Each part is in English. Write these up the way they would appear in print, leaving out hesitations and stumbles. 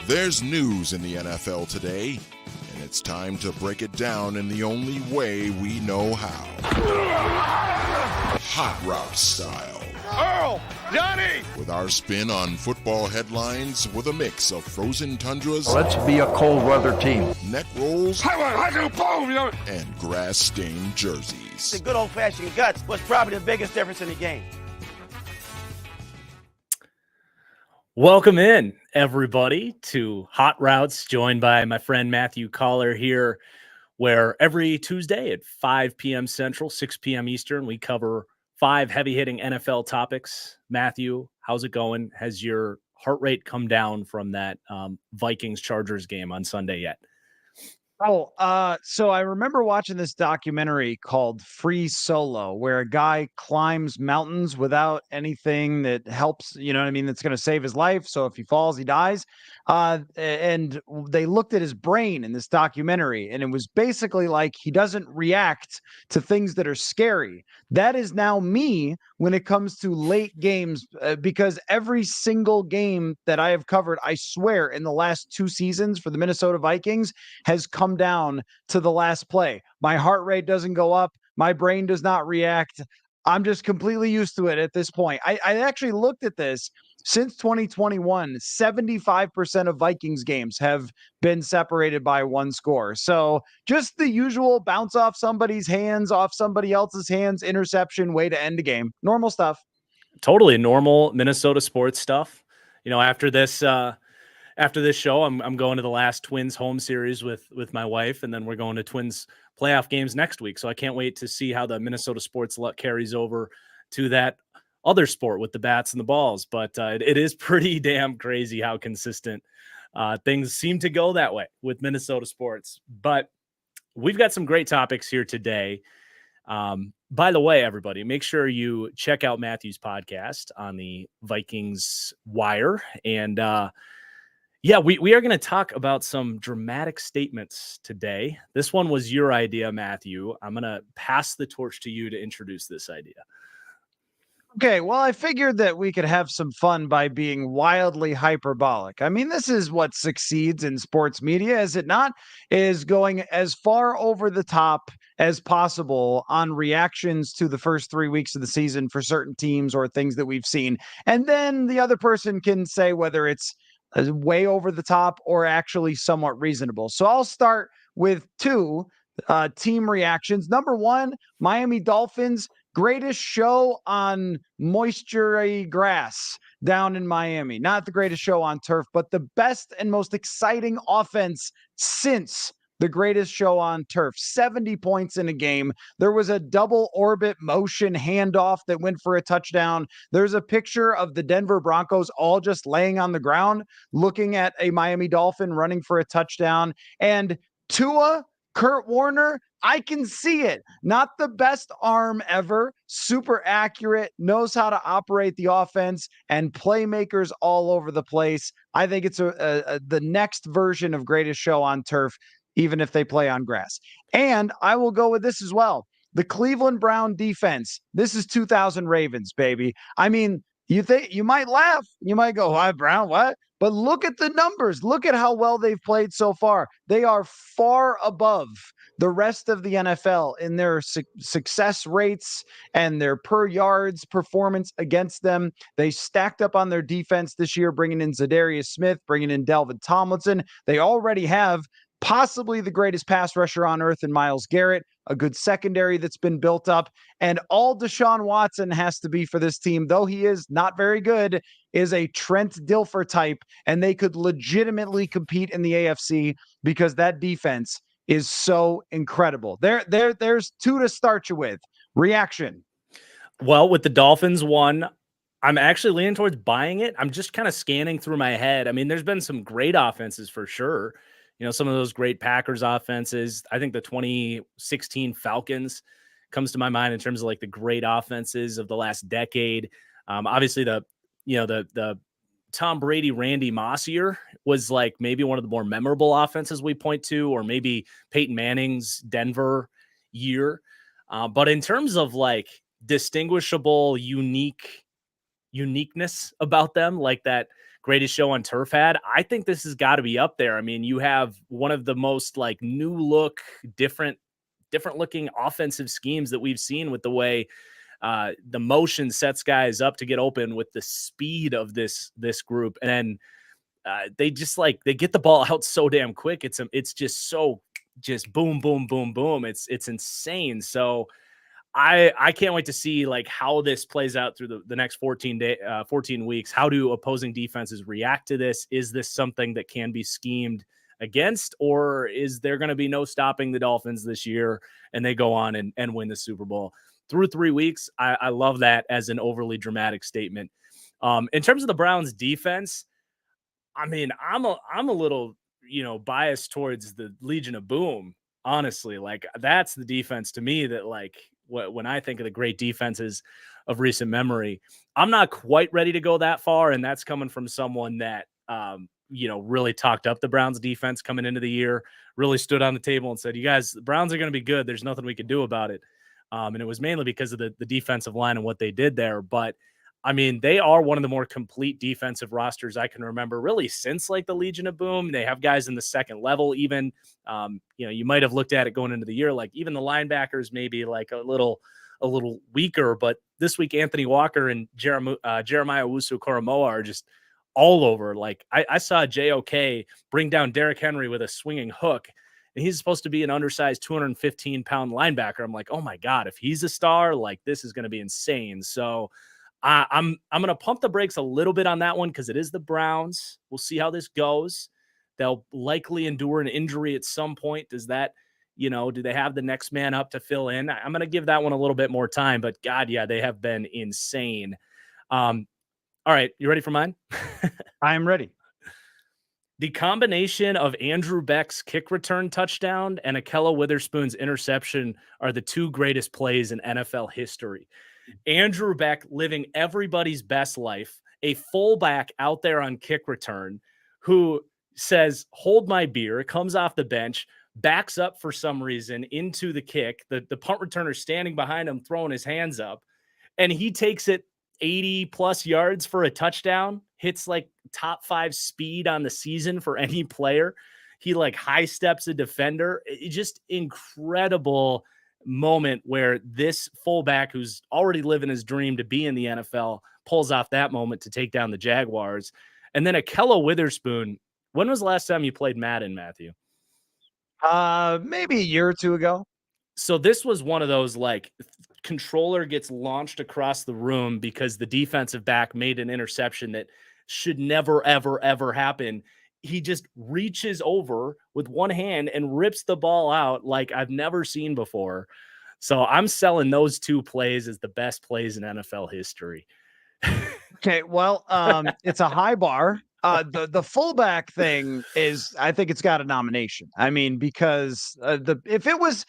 There's news in the NFL today, and it's time to break it down in the only way we know how. Hot Route style. Earl! Johnny! With our spin on football headlines with a mix of frozen tundras. Let's be a cold weather team. Neck rolls. Boom! And grass-stained jerseys. The good old-fashioned guts was probably the biggest difference in the game. Welcome in, everybody, to Hot Routes, joined by my friend Matthew Coller here, where every Tuesday at 5 p.m. Central, 6 p.m. Eastern, we cover 5 heavy-hitting NFL topics. Matthew, how's it going? Has your heart rate come down from that Vikings-Chargers game on Sunday yet? So I remember watching this documentary called Free Solo, where a guy climbs mountains without anything that helps, you know what I mean, that's going to save his life. So if he falls, he dies. And they looked at his brain in this documentary, and it was basically like he doesn't react to things that are scary. That is now me when it comes to late games, because every single game that I have covered, I swear, in the last 2 seasons for the Minnesota Vikings has come down to the last play. My heart rate doesn't go up. My brain does not react. I'm just completely used to it at this point. I actually looked at this. Since 2021, 75% of Vikings games have been separated by 1 score. So just the usual bounce off somebody's hands, off somebody else's hands, interception, way to end a game. Normal stuff. Totally normal Minnesota sports stuff. You know, after this show, I'm going to the last Twins home series with my wife, and then we're going to Twins playoff games next week. So I can't wait to see how the Minnesota sports luck carries over to that other sport with the bats and the balls. But it is pretty damn crazy how consistent things seem to go that way with Minnesota sports. But we've got some great topics here today. By the way, everybody, make sure you check out Matthew's podcast on the Vikings Wire. And yeah, we are going to talk about some dramatic statements today. This one was your idea, Matthew. I'm going to pass the torch to you to introduce this idea. Okay, well, I figured that we could have some fun by being wildly hyperbolic. I mean, this is what succeeds in sports media, is it not? Is going as far over the top as possible on reactions to the first 3 weeks of the season for certain teams or things that we've seen. And then the other person can say whether it's way over the top or actually somewhat reasonable. So I'll start with 2 team reactions. Number 1, Miami Dolphins. Greatest show on moisture grass down in Miami. Not the greatest show on turf, but the best and most exciting offense since the greatest show on turf. 70 points in a game. There was a double orbit motion handoff that went for a touchdown. There's a picture of the Denver Broncos all just laying on the ground, looking at a Miami Dolphin running for a touchdown. And Tua, Kurt Warner, I can see it. Not the best arm ever, super accurate, knows how to operate the offense, and playmakers all over the place. I think it's the next version of greatest show on turf, even if they play on grass. And I will go with this as well. The Cleveland Brown defense. This is 2000 Ravens, baby. I mean, you might laugh. You might go, why, Brown? What? But look at the numbers. Look at how well they've played so far. They are far above the rest of the NFL in their success rates and their per yards performance against them. They stacked up on their defense this year, bringing in Zadarius Smith, bringing in Delvin Tomlinson. They already have possibly the greatest pass rusher on earth in Myles Garrett, a good secondary that's been built up, and all Deshaun Watson has to be for this team, though he is not very good, is a Trent Dilfer type, and they could legitimately compete in the AFC because that defense is so incredible. There's 2 to start you with. Reaction. Well, with the Dolphins one, I'm actually leaning towards buying it. I'm just kind of scanning through my head. I mean, there's been some great offenses for sure. You know, some of those great Packers offenses. I think the 2016 Falcons comes to my mind in terms of like the great offenses of the last decade. Obviously the Tom Brady, Randy Moss year was like maybe one of the more memorable offenses we point to, or maybe Peyton Manning's Denver year. But in terms of like distinguishable, unique, uniqueness about them, like that Greatest Show on Turf had. I think this has got to be up there. I mean, you have one of the most like new look, different looking offensive schemes that we've seen with the way the motion sets guys up to get open with the speed of this group. And then they just they get the ball out so damn quick. It's just so just boom, boom, boom, boom. It's insane. So I can't wait to see like how this plays out through the next 14 weeks. How do opposing defenses react to this? Is this something that can be schemed against, or is there going to be no stopping the Dolphins this year and they go on and win the Super Bowl through 3 weeks? I love that as an overly dramatic statement. In terms of the Browns defense, I mean, I'm a little, biased towards the Legion of Boom. Honestly, like that's the defense to me that like when I think of the great defenses of recent memory, I'm not quite ready to go that far. And that's coming from someone that, really talked up the Browns defense coming into the year, really stood on the table and said, you guys, the Browns are going to be good. There's nothing we can do about it. And it was mainly because of the defensive line and what they did there. But I mean, they are one of the more complete defensive rosters I can remember really since like the Legion of Boom. They have guys in the second level, even, you might have looked at it going into the year, like even the linebackers, maybe like a little weaker, but this week, Anthony Walker and Jeremiah Owusu-Koramoah are just all over. Like I saw JOK bring down Derrick Henry with a swinging hook, and he's supposed to be an undersized 215-pound linebacker. I'm like, oh my God, if he's a star, like this is going to be insane. So I'm going to pump the brakes a little bit on that one because it is the Browns. We'll see how this goes. They'll likely endure an injury at some point. Does that, do they have the next man up to fill in? I'm going to give that one a little bit more time, but God, yeah, they have been insane. All right, you ready for mine? I'm ready. The combination of Andrew Beck's kick return touchdown and Ahkello Witherspoon's interception are the two greatest plays in NFL history. Andrew Beck living everybody's best life, a fullback out there on kick return who says, hold my beer, comes off the bench, backs up for some reason into the kick. The punt returner standing behind him, throwing his hands up, and he takes it 80 plus yards for a touchdown, hits like top 5 speed on the season for any player. He like high steps a defender. It's just incredible moment where this fullback who's already living his dream to be in the NFL pulls off that moment to take down the Jaguars. And then Ahkello Witherspoon. When was the last time you played Madden, Matthew? Maybe a year or two ago. So this was one of those like controller gets launched across the room because the defensive back made an interception that should never, ever, ever happen. He just reaches over with one hand and rips the ball out like I've never seen before. So I'm selling those two plays as the best plays in NFL history. Okay, well, it's a high bar. The fullback thing is, I think it's got a nomination. I mean, because if it was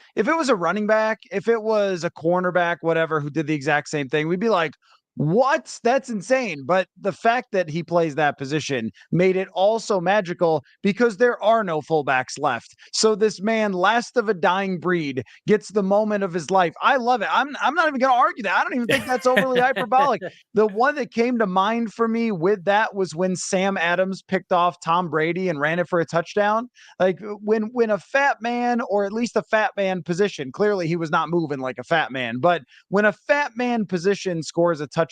a running back, if it was a cornerback, whatever, who did the exact same thing, we'd be like, what? That's insane. But the fact that he plays that position made it also magical because there are no fullbacks left. So this man, last of a dying breed, gets the moment of his life. I love it. I'm not even going to argue that. I don't even think that's overly hyperbolic. The one that came to mind for me with that was when Sam Adams picked off Tom Brady and ran it for a touchdown. Like when a fat man, or at least a fat man position, clearly he was not moving like a fat man, but when a fat man position scores a touchdown,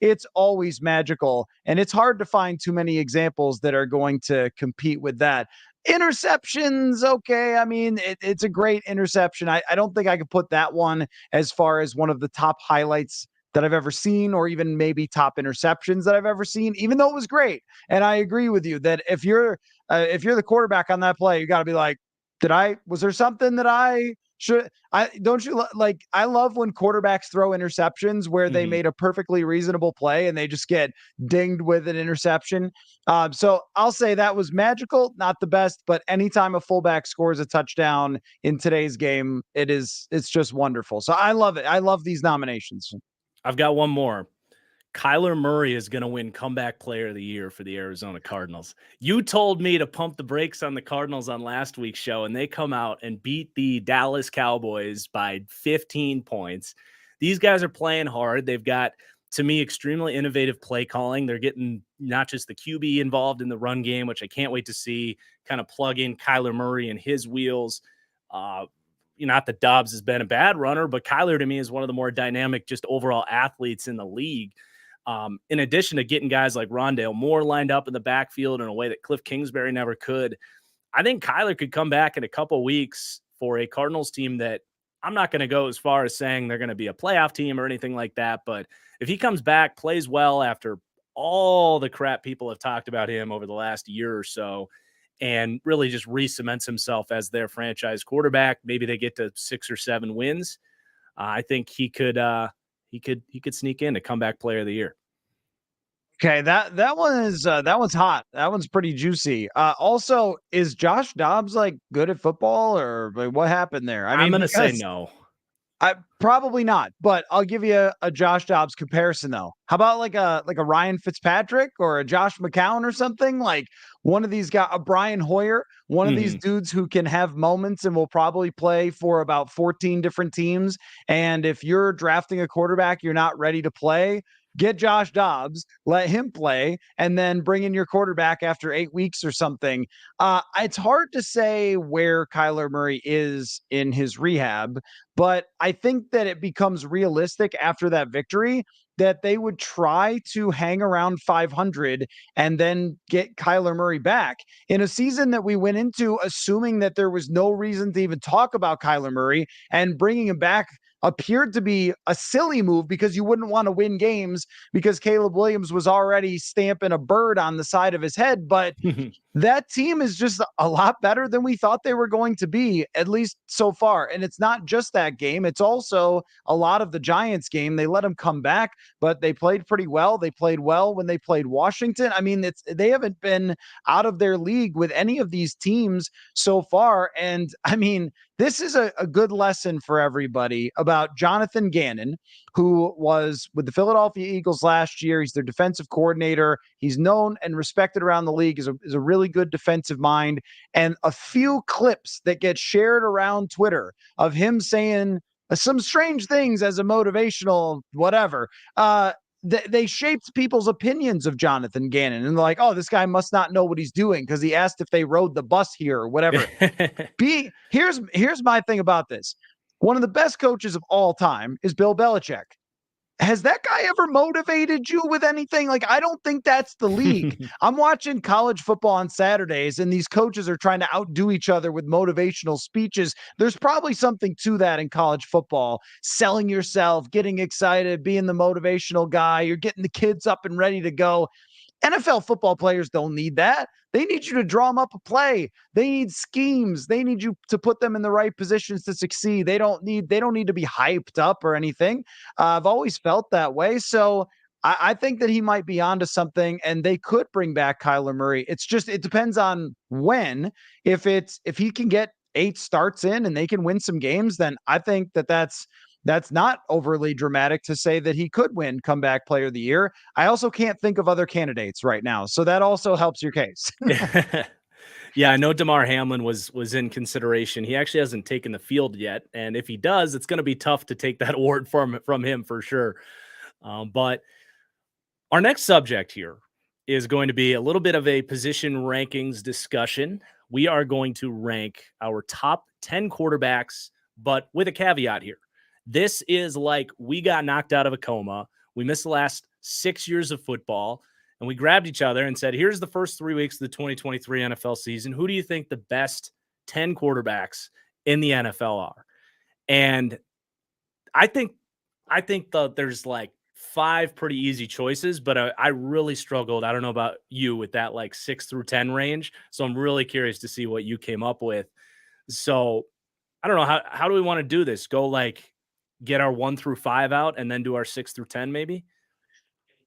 it's always magical. And it's hard to find too many examples that are going to compete with that. Interceptions, okay. I mean, it's a great interception. I don't think I could put that one as far as one of the top highlights that I've ever seen, or even maybe top interceptions that I've ever seen, even though it was great. And I agree with you that if you're the quarterback on that play, you got to be like, was there something that I love when quarterbacks throw interceptions where they made a perfectly reasonable play and they just get dinged with an interception. So I'll say that was magical, not the best, but anytime a fullback scores a touchdown in today's game, it's just wonderful. So I love it. I love these nominations. I've got one more. Kyler Murray is going to win Comeback Player of the Year for the Arizona Cardinals. You told me to pump the brakes on the Cardinals on last week's show, and they come out and beat the Dallas Cowboys by 15 points. These guys are playing hard. They've got to me, extremely innovative play calling. They're getting not just the QB involved in the run game, which I can't wait to see, kind of plug in Kyler Murray and his wheels. Not that Dobbs has been a bad runner, but Kyler to me is one of the more dynamic, just overall athletes in the league. In addition to getting guys like Rondale Moore lined up in the backfield in a way that Cliff Kingsbury never could, I think Kyler could come back in a couple weeks for a Cardinals team that I'm not going to go as far as saying they're going to be a playoff team or anything like that. But if he comes back, plays well after all the crap people have talked about him over the last year or so, and really just re-cements himself as their franchise quarterback, maybe they get to 6 or 7 wins. I think he could sneak in a comeback player of the year. Okay, that one's hot. That one's pretty juicy. Also, is Josh Dobbs like good at football, or like, what happened there? I'm going to say no. I probably not, but I'll give you a Josh Dobbs comparison though. How about like a Ryan Fitzpatrick or a Josh McCown or something, like one of these guys, a Brian Hoyer, one of these dudes who can have moments and will probably play for about 14 different teams. And if you're drafting a quarterback, you're not ready to play, get Josh Dobbs, let him play, and then bring in your quarterback after 8 weeks or something. It's hard to say where Kyler Murray is in his rehab, but I think that it becomes realistic after that victory that they would try to hang around 500 and then get Kyler Murray back in a season that we went into assuming that there was no reason to even talk about Kyler Murray, and bringing him back appeared to be a silly move because you wouldn't want to win games because Caleb Williams was already stamping a bird on the side of his head. But that team is just a lot better than we thought they were going to be, at least so far. And it's not just that game. It's also a lot of the Giants game. They let them come back, but they played pretty well. They played well when they played Washington. I mean, they haven't been out of their league with any of these teams so far. And I mean, this is a good lesson for everybody about Jonathan Gannon, who was with the Philadelphia Eagles last year. He's their defensive coordinator. He's known and respected around the league as a really good defensive mind. And a few clips that get shared around Twitter of him saying some strange things as a motivational whatever, they shaped people's opinions of Jonathan Gannon, and they're like, oh, this guy must not know what he's doing because he asked if they rode the bus here or whatever. Here's my thing about this. One of the best coaches of all time is Bill Belichick. Has that guy ever motivated you with anything? Like, I don't think that's the league. I'm watching college football on Saturdays, and these coaches are trying to outdo each other with motivational speeches. There's probably something to that in college football. Selling yourself, getting excited, being the motivational guy. You're getting the kids up and ready to go. NFL football players don't need that. They need you to draw them up a play. They need schemes. They need you to put them in the right positions to succeed. They don't need to be hyped up or anything. I've always felt that way. So I think that he might be onto something, and they could bring back Kyler Murray. It depends on when. If he can get 8 starts in and they can win some games, then I think that's not overly dramatic to say that he could win comeback player of the year. I also can't think of other candidates right now, so that also helps your case. Yeah, I know DeMar Hamlin was in consideration. He actually hasn't taken the field yet, and if he does, it's going to be tough to take that award from him for sure. But our next subject here is going to be a little bit of a position rankings discussion. We are going to rank our top 10 quarterbacks, but with a caveat here. This is like we got knocked out of a coma. We missed the last 6 years of football, and we grabbed each other and said, here's the first 3 weeks of the 2023 NFL season. Who do you think the best 10 quarterbacks in the NFL are? And I think there's like 5 pretty easy choices, but I really struggled. I don't know about you with that like 6 through 10 range. So I'm really curious to see what you came up with. So I don't know. How do we want to do this? Go like get our 1 through 5 out and then do our 6 through 10 maybe?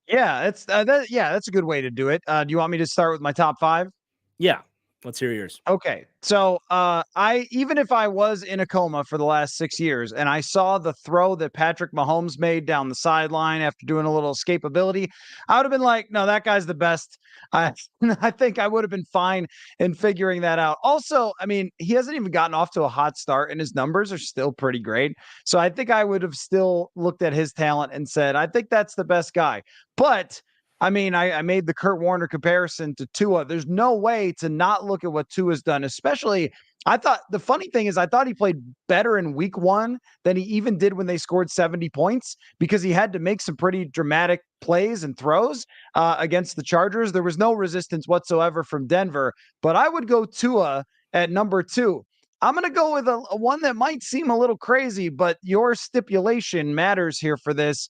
Yeah, that's a good way to do it. Do you want me to start with my top 5? Yeah. Let's hear yours. Okay. So even if I was in a coma for the last 6 years and I saw the throw that Patrick Mahomes made down the sideline after doing a little escapability, I would have been like, no, that guy's the best. I I think I would have been fine in figuring that out. Also, I mean, he hasn't even gotten off to a hot start and his numbers are still pretty great. So I think I would have still looked at his talent and said, I think that's the best guy. But I mean, I made the Kurt Warner comparison to Tua. There's no way to not look at what Tua's done, especially I thought the funny thing is I thought he played better in week 1 than he even did when they scored 70 points because he had to make some pretty dramatic plays and throws against the Chargers. There was no resistance whatsoever from Denver, but I would go Tua at number 2. I'm going to go with a one that might seem a little crazy, but your stipulation matters here for this.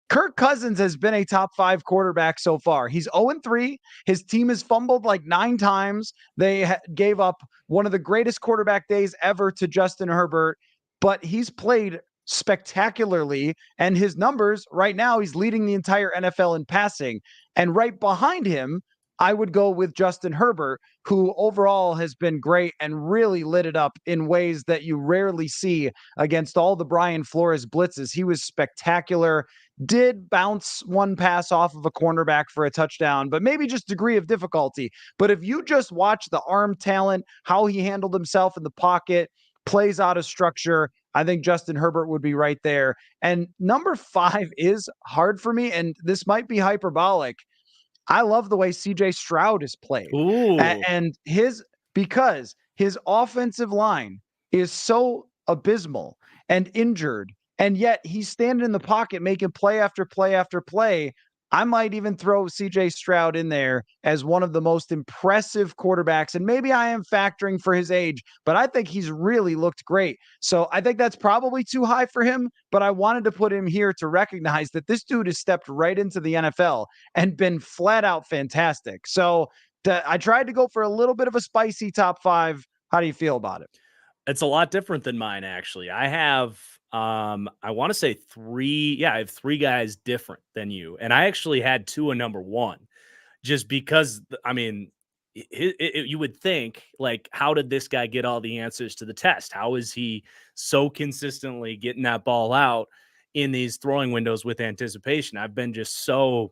Kirk Cousins has been a top 5 quarterback so far. He's 0-3. His team has fumbled like 9 times. They gave up one of the greatest quarterback days ever to Justin Herbert, but he's played spectacularly. And his numbers right now, he's leading the entire NFL in passing. And right behind him, I would go with Justin Herbert, who overall has been great and really lit it up in ways that you rarely see against all the Brian Flores blitzes. He was spectacular. Did bounce one pass off of a cornerback for a touchdown, but maybe just degree of difficulty. But if you just watch the arm talent, how he handled himself in the pocket, plays out of structure, I think Justin Herbert would be right there. And number 5 is hard for me, and this might be hyperbolic. I love the way CJ Stroud is played. Ooh. And because his offensive line is so abysmal and injured, and yet he's standing in the pocket making play after play after play. I might even throw CJ Stroud in there as one of the most impressive quarterbacks. And maybe I am factoring for his age, but I think he's really looked great. So I think that's probably too high for him, but I wanted to put him here to recognize that this dude has stepped right into the NFL and been flat out fantastic. So I tried to go for a little bit of a spicy top 5. How do you feel about it? It's a lot different than mine, actually. I have, I want to say 3. Yeah, I have 3 guys different than you. And I actually had Tua number 1 just because, I mean, you would think, like, how did this guy get all the answers to the test? How is he so consistently getting that ball out in these throwing windows with anticipation? I've been just so,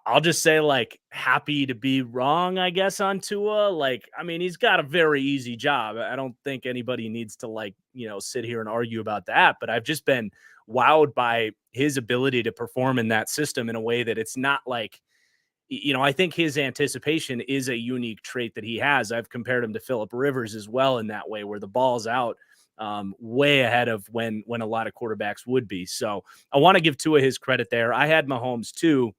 I'll just say, like, happy to be wrong, I guess, on Tua. Like, I mean, he's got a very easy job. I don't think anybody needs to, like, sit here and argue about that. But I've just been wowed by his ability to perform in that system in a way that it's not like, I think his anticipation is a unique trait that he has. I've compared him to Phillip Rivers as well in that way, where the ball's out way ahead of when a lot of quarterbacks would be. So I want to give Tua his credit there. I had Mahomes too.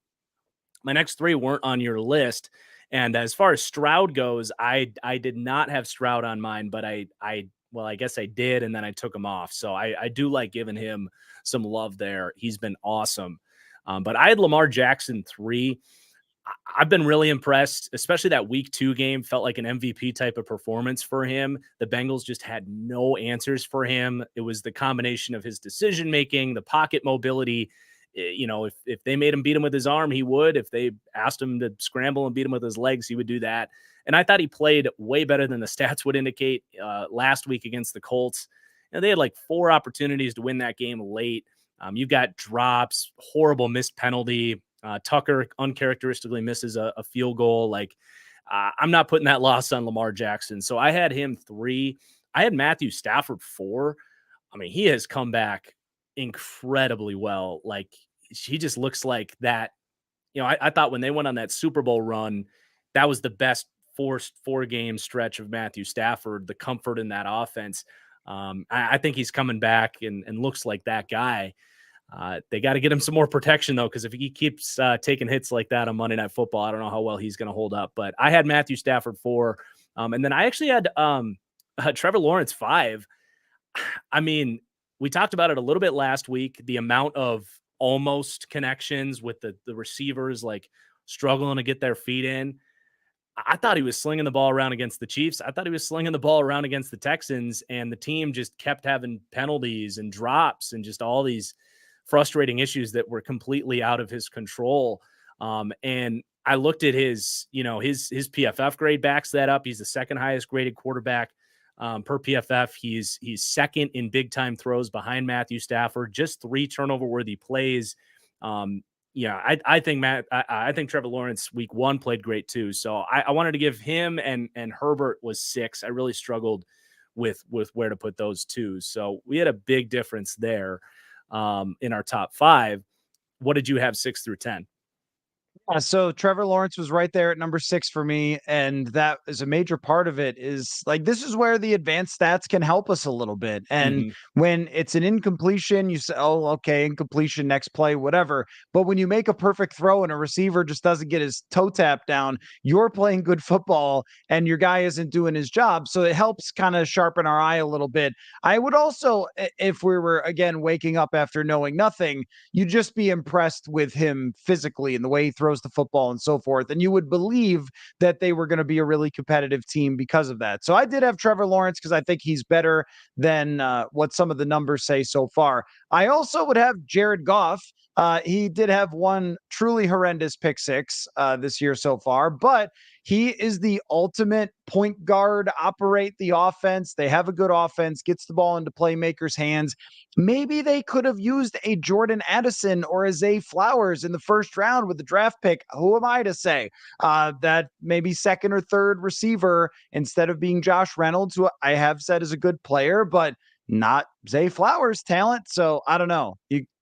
My next 3 weren't on your list. And as far as Stroud goes, I did not have Stroud on mine, but I guess I did, and then I took him off. So I do like giving him some love there. He's been awesome. But I had Lamar Jackson 3. I've been really impressed, especially that week 2 game felt like an MVP type of performance for him. The Bengals just had no answers for him. It was the combination of his decision-making, the pocket mobility. If they made him beat him with his arm, he would. If they asked him to scramble and beat him with his legs, he would do that. And I thought he played way better than the stats would indicate last week against the Colts. They had like 4 opportunities to win that game late. You've got drops, horrible missed penalty. Tucker uncharacteristically misses a field goal. Like, I'm not putting that loss on Lamar Jackson. So I had him 3. I had Matthew Stafford 4. I mean, he has come back incredibly well. Like, he just looks like that. I thought when they went on that Super Bowl run, that was the best 4-game stretch of Matthew Stafford, the comfort in that offense. I think he's coming back and looks like that guy. They got to get him some more protection, though, because if he keeps taking hits like that on Monday Night Football, I don't know how well he's going to hold up. But I had Matthew Stafford 4. And then I actually had Trevor Lawrence 5. I mean, we talked about it a little bit last week, the amount of almost connections with the receivers, like, struggling to get their feet in. I thought he was slinging the ball around against the Chiefs. I thought he was slinging the ball around against the Texans, and the team just kept having penalties and drops and just all these frustrating issues that were completely out of his control. And I looked at his PFF grade backs that up. He's the second highest graded quarterback per PFF. He's second in big time throws behind Matthew Stafford, just 3 turnover worthy plays. I think Trevor Lawrence week 1 played great too. So I wanted to give him, and Herbert was 6. I really struggled with where to put those two. So we had a big difference there in our top 5. What did you have 6 through 10? So Trevor Lawrence was right there at number 6 for me. And that is a major part of it. Is like, this is where the advanced stats can help us a little bit. And when it's an incompletion, you say, oh, okay, incompletion, next play, whatever. But when you make a perfect throw and a receiver just doesn't get his toe tap down, you're playing good football and your guy isn't doing his job. So it helps kind of sharpen our eye a little bit. I would also, if we were, again, waking up after knowing nothing, you'd just be impressed with him physically and the way he throws the football and so forth. And you would believe that they were going to be a really competitive team because of that. So I did have Trevor Lawrence because I think he's better than what some of the numbers say so far. I also would have Jared Goff. He did have one truly horrendous pick 6 this year so far, but he is the ultimate point guard, operate the offense. They have a good offense, gets the ball into playmakers' hands. Maybe they could have used a Jordan Addison or a Zay Flowers in the first round with the draft pick. Who am I to say that maybe second or third receiver instead of being Josh Reynolds, who I have said is a good player, but not Zay Flowers talent. So I don't know.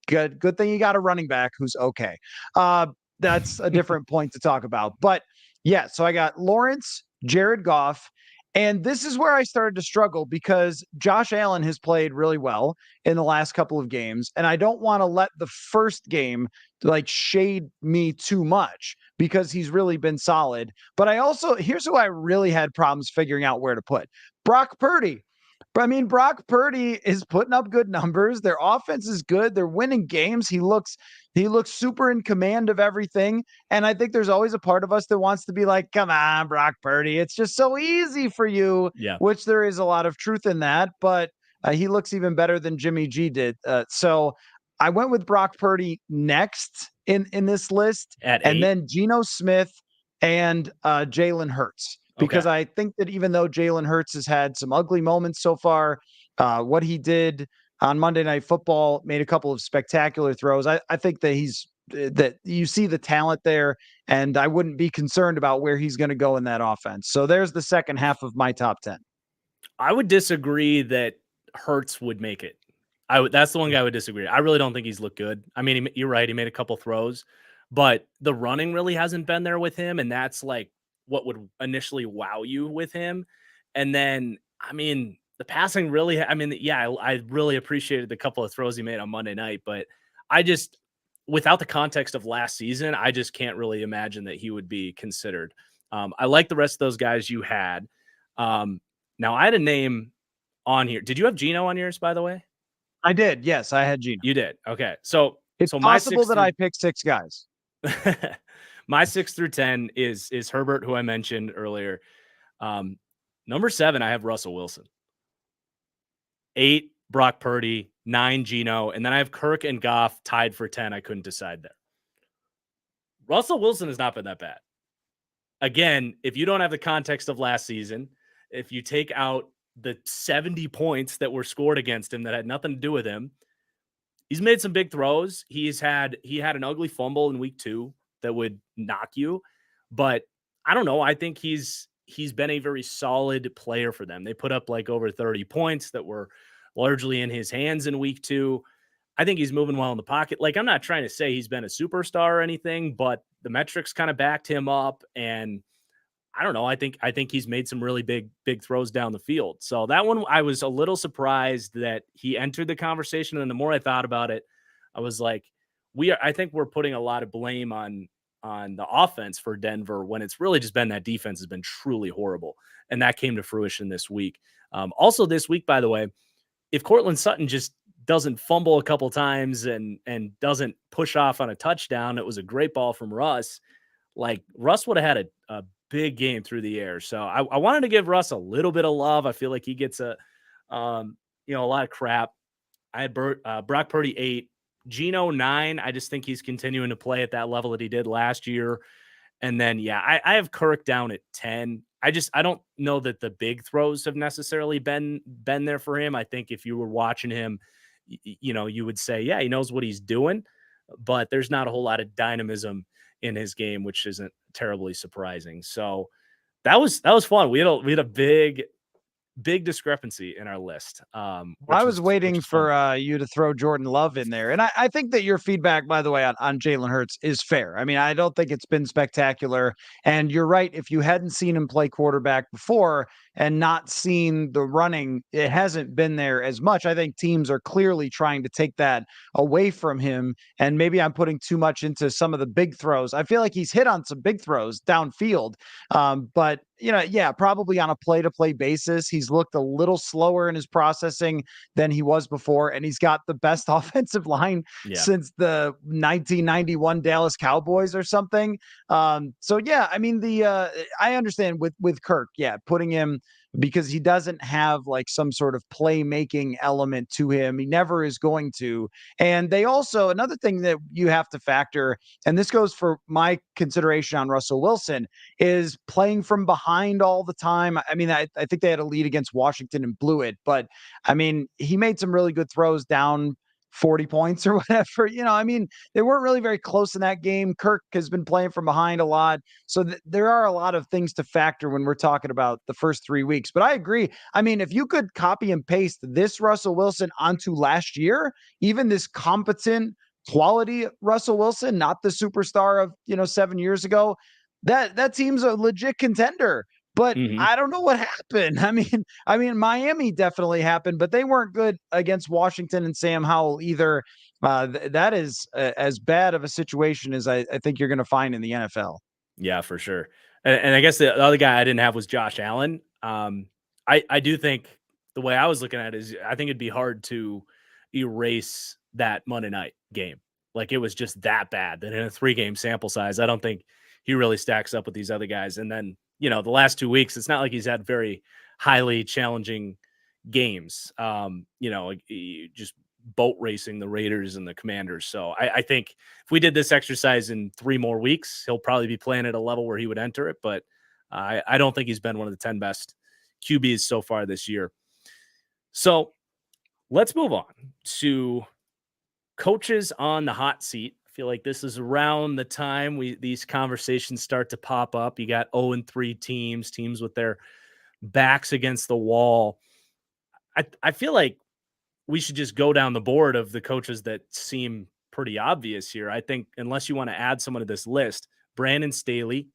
Good thing you got a running back who's okay. That's a different point to talk about. But yeah, so I got Lawrence, Jared Goff, and this is where I started to struggle because Josh Allen has played really well in the last couple of games, and I don't want to let the first game like shade me too much because he's really been solid. But here's who I really had problems figuring out where to put. Brock Purdy. But I mean, Brock Purdy is putting up good numbers. Their offense is good. They're winning games. He looks super in command of everything. And I think there's always a part of us that wants to be like, come on, Brock Purdy. It's just so easy for you, which there is a lot of truth in that. But he looks even better than Jimmy G did. So I went with Brock Purdy next in this list. And then Geno Smith and Jalen Hurts. Because I think that even though Jalen Hurts has had some ugly moments so far, what he did on Monday Night Football made a couple of spectacular throws. I think that that you see the talent there, and I wouldn't be concerned about where he's going to go in that offense. So there's the second half of my top 10. I would disagree that Hurts would make it. That's the one guy I would disagree. I really don't think he's looked good. I mean, you're right. He made a couple throws, but the running really hasn't been there with him, and that's like what would initially wow you with him. And then, I mean, the passing really, I really appreciated the couple of throws he made on Monday night, but without the context of last season, I just can't really imagine that he would be considered. I like the rest of those guys you had. Now I had a name on here. Did you have Geno on yours, by the way? I did. Yes, I had Geno. You did. Okay. So it's possible that I picked 6 guys. My 6 through 10 is Herbert, who I mentioned earlier. Number 7, I have Russell Wilson. 8, Brock Purdy. 9, Geno. And then I have Kirk and Goff tied for 10. I couldn't decide there. Russell Wilson has not been that bad. Again, if you don't have the context of last season, if you take out the 70 points that were scored against him that had nothing to do with him, he's made some big throws. He had an ugly fumble in week 2 that would knock you, but I don't know. I think he's been a very solid player for them. They put up like over 30 points that were largely in his hands in week 2. I think he's moving well in the pocket. Like, I'm not trying to say he's been a superstar or anything, but the metrics kind of backed him up. And I don't know. I think he's made some really big throws down the field. So that one, I was a little surprised that he entered the conversation. And the more I thought about it, I was like, I think we're putting a lot of blame on the offense for Denver when it's really just been that defense has been truly horrible. And that came to fruition this week. Also this week, by the way, if Cortland Sutton just doesn't fumble a couple times and doesn't push off on a touchdown, it was a great ball from Russ. Like, Russ would have had a big game through the air. So I wanted to give Russ a little bit of love. I feel like he gets a lot of crap. I had Brock Purdy 8, Geno 9. I just think he's continuing to play at that level that he did last year. And then, I have Kirk down at 10. I don't know that the big throws have necessarily been there for him. I think if you were watching him, you would say, yeah, he knows what he's doing, but there's not a whole lot of dynamism in his game, which isn't terribly surprising. So that was fun. We had a big discrepancy in our list. I was waiting for you to throw Jordan Love in there. And I think that your feedback, by the way, on Jalen Hurts is fair. I mean, I don't think it's been spectacular. And you're right. If you hadn't seen him play quarterback before and not seen the running, it hasn't been there as much. I think teams are clearly trying to take that away from him. And maybe I'm putting too much into some of the big throws. I feel like he's hit on some big throws downfield. But probably on a play-to-play basis, he's looked a little slower in his processing than he was before, and he's got the best offensive line since the 1991 Dallas Cowboys or something. I understand with Kirk, putting him because he doesn't have like some sort of playmaking element to him. He never is going to. And they also, another thing that you have to factor, and this goes for my consideration on Russell Wilson, is playing from behind all the time. I mean, I think they had a lead against Washington and blew it, but I mean, he made some really good throws down 40 points or whatever. They weren't really very close in that game. Kirk has been playing from behind a lot. So there are a lot of things to factor when we're talking about the first 3 weeks. But I agree. I mean, if you could copy and paste this Russell Wilson onto last year, even this competent quality Russell Wilson, not the superstar of, 7 years ago, that team's a legit contender. But I don't know what happened. I mean, Miami definitely happened, but they weren't good against Washington and Sam Howell either. That is as bad of a situation as I think you're going to find in the NFL. Yeah, for sure. And I guess the other guy I didn't have was Josh Allen. I do think the way I was looking at it is I think it'd be hard to erase that Monday night game. Like it was just that bad that in a 3-game sample size, I don't think he really stacks up with these other guys. And then, the last 2 weeks, it's not like he's had very highly challenging games, just boat racing the Raiders and the Commanders. So I think if we did this exercise in 3 more weeks, he'll probably be playing at a level where he would enter it. But I don't think he's been one of the 10 best QBs so far this year. So let's move on to coaches on the hot seat. I feel like this is around the time these conversations start to pop up. You got 0-3 teams with their backs against the wall. I feel like we should just go down the board of the coaches that seem pretty obvious here. I think unless you want to add someone to this list, Brandon Staley,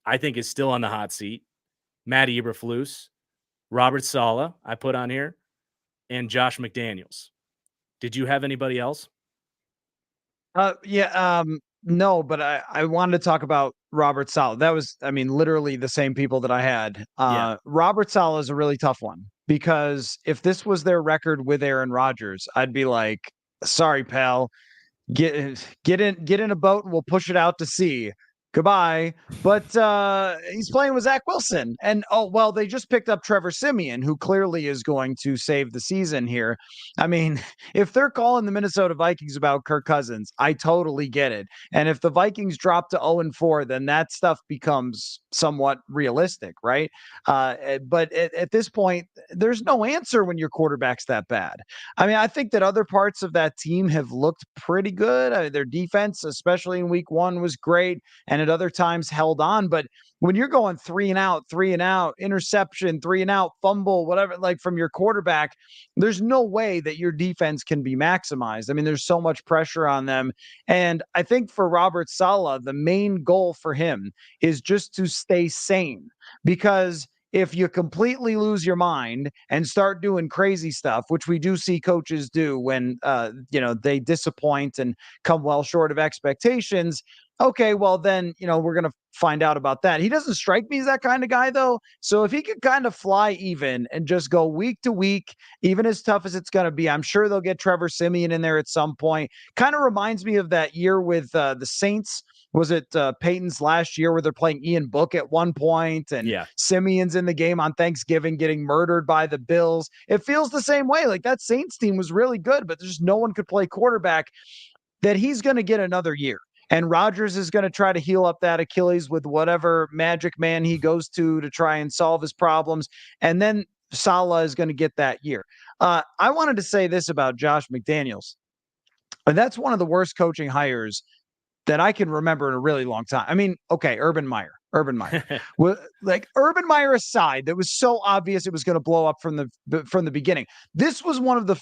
I think is still on the hot seat. Matt Eberflus, Robert Saleh, I put on here, and Josh McDaniels. Did you have anybody else? No, but I wanted to talk about Robert Saleh. That was, literally the same people that I had. Robert Saleh is a really tough one because if this was their record with Aaron Rodgers, I'd be like, sorry, pal, get in a boat and we'll push it out to sea. Goodbye. But he's playing with Zach Wilson. And, they just picked up Trevor Siemian, who clearly is going to save the season here. I mean, if they're calling the Minnesota Vikings about Kirk Cousins, I totally get it. And if the Vikings drop to 0-4, then that stuff becomes somewhat realistic, right? But at this point, there's no answer when your quarterback's that bad. I mean, I think that other parts of that team have looked pretty good. Their defense, especially in week 1, was great. And at other times held on. But when you're going 3 and out, interception, 3 and out, fumble, whatever, like from your quarterback, there's no way that your defense can be maximized. I mean, there's so much pressure on them. And I think for Robert Saleh, the main goal for him is just to stay sane, because if you completely lose your mind and start doing crazy stuff, which we do see coaches do when, they disappoint and come well short of expectations, okay, well then, we're going to find out about that. He doesn't strike me as that kind of guy though. So if he could kind of fly even and just go week to week, even as tough as it's going to be, I'm sure they'll get Trevor Siemian in there at some point. Kind of reminds me of that year with the Saints. Was it Peyton's last year where they're playing Ian Book at one point and Simeon's in the game on Thanksgiving getting murdered by the Bills? It feels the same way. Like that Saints team was really good, but there's no one could play quarterback. That he's going to get another year. And Rodgers is going to try to heal up that Achilles with whatever magic man he goes to try and solve his problems. And then Saleh is going to get that year. I wanted to say this about Josh McDaniels. And that's one of the worst coaching hires that I can remember in a really long time. I mean, okay, Urban Meyer. Well, like Urban Meyer aside, that was so obvious it was going to blow up from the beginning. This was one of the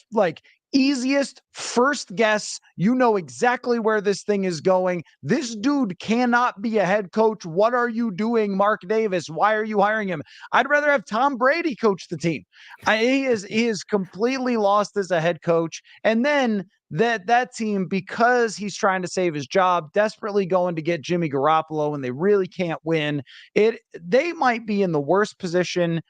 easiest first guess. You know exactly where this thing is going. This dude cannot be a head coach. What are you doing, Mark Davis? Why are you hiring him? I'd rather have Tom Brady coach the team. He is completely lost as a head coach. And then that team, because he's trying to save his job, desperately going to get Jimmy Garoppolo, and they really can't win. They might be in the worst position.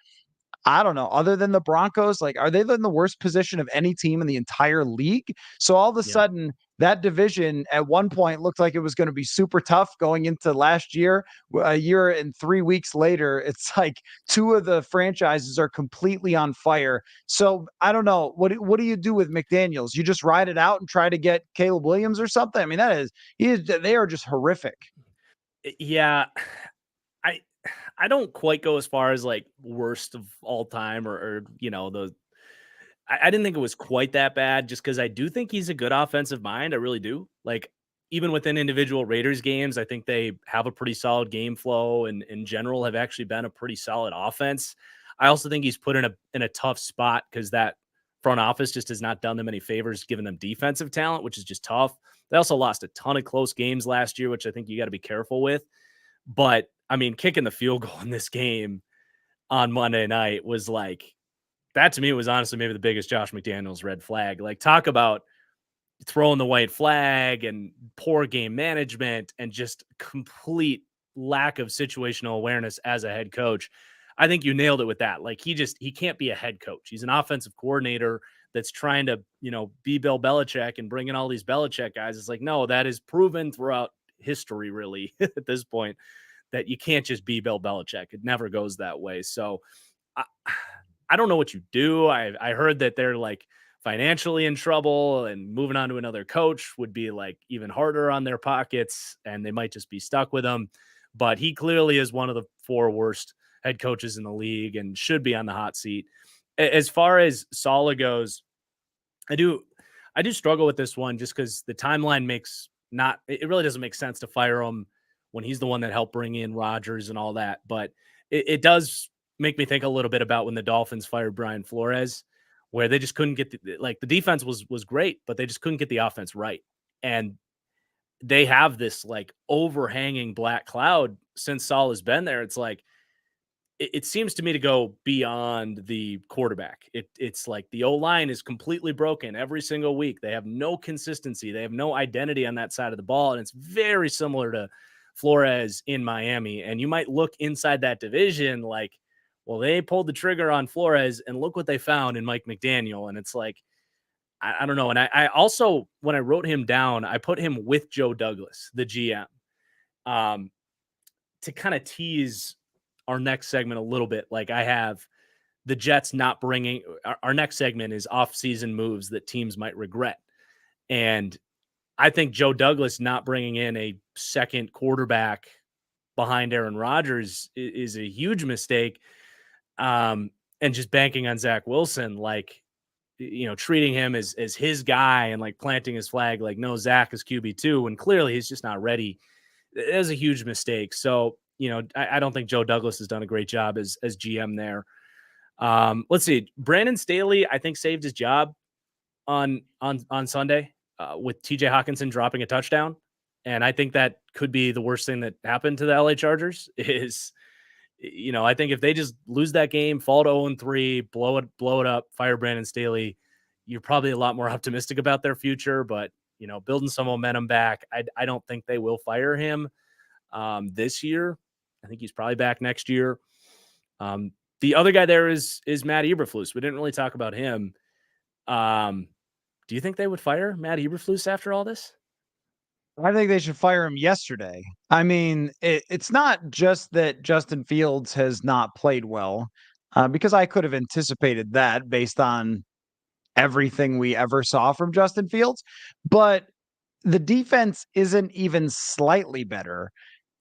I don't know, other than the Broncos, like, are they in the worst position of any team in the entire league? So all of a sudden, that division at one point looked like it was going to be super tough going into last year. A year and 3 weeks later, it's like two of the franchises are completely on fire. So I don't know. What do you do with McDaniels? You just ride it out and try to get Caleb Williams or something? I mean, they are just horrific. Yeah. I don't quite go as far as like worst of all time or I didn't think it was quite that bad, just because I do think he's a good offensive mind. I really do. Like, even within individual Raiders games, I think they have a pretty solid game flow, and in general have actually been a pretty solid offense. I also think he's put in a tough spot because that front office just has not done them any favors, giving them defensive talent, which is just tough. They also lost a ton of close games last year, which I think you got to be careful with. But I mean, kicking the field goal in this game on Monday night was like, that to me was honestly maybe the biggest Josh McDaniels red flag. Like, talk about throwing the white flag and poor game management and just complete lack of situational awareness as a head coach. I think you nailed it with that. Like, he can't be a head coach. He's an offensive coordinator that's trying to, be Bill Belichick and bring in all these Belichick guys. It's like, no, that is proven throughout history, really, at this point, that you can't just be Bill Belichick. It never goes that way. So I don't know what you do. I heard that they're like financially in trouble, and moving on to another coach would be like even harder on their pockets, and they might just be stuck with him. But he clearly is one of the 4 worst head coaches in the league and should be on the hot seat. As far as Saleh goes, I do struggle with this one, just because the timeline it really doesn't make sense to fire him when he's the one that helped bring in Rodgers and all that. But it does make me think a little bit about when the Dolphins fired Brian Flores, where they just couldn't get the defense was great, but they just couldn't get the offense right. And they have this like overhanging black cloud since Saul has been there. It's like, it seems to me to go beyond the quarterback. It's like the O-line is completely broken every single week. They have no consistency. They have no identity on that side of the ball. And it's very similar to Flores in Miami. And you might look inside that division like, well, they pulled the trigger on Flores and look what they found in Mike McDaniel. And it's like, I don't know. And I also, when I wrote him down, I put him with Joe Douglas, the GM, to kind of tease our next segment a little bit. Like, I have the Jets not bringing our next segment is off-season moves that teams might regret. And I think Joe Douglas not bringing in a second quarterback behind Aaron Rodgers is a huge mistake. And just banking on Zach Wilson, like, treating him as his guy and like planting his flag, like, no, Zach is QB2, when clearly he's just not ready. It is a huge mistake. So, I don't think Joe Douglas has done a great job as GM there. Let's see. Brandon Staley, I think, saved his job on Sunday with TJ Hawkinson dropping a touchdown. And I think that could be the worst thing that happened to the LA Chargers is, I think if they just lose that game, fall to 0-3, blow it up, fire Brandon Staley, you're probably a lot more optimistic about their future. But, building some momentum back, I don't think they will fire him this year. I think he's probably back next year. The other guy there is Matt Eberflus. We didn't really talk about him. Do you think they would fire Matt Eberflus after all this? I think they should fire him yesterday. I mean, it's not just that Justin Fields has not played well, because I could have anticipated that based on everything we ever saw from Justin Fields. But the defense isn't even slightly better,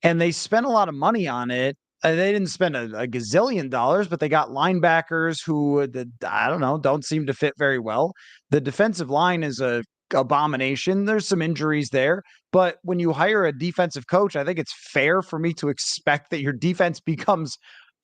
and they spent a lot of money on it. They didn't spend a gazillion dollars, but they got linebackers who, I don't know, don't seem to fit very well. The defensive line is a abomination. There's some injuries there, but when you hire a defensive coach, I think it's fair for me to expect that your defense becomes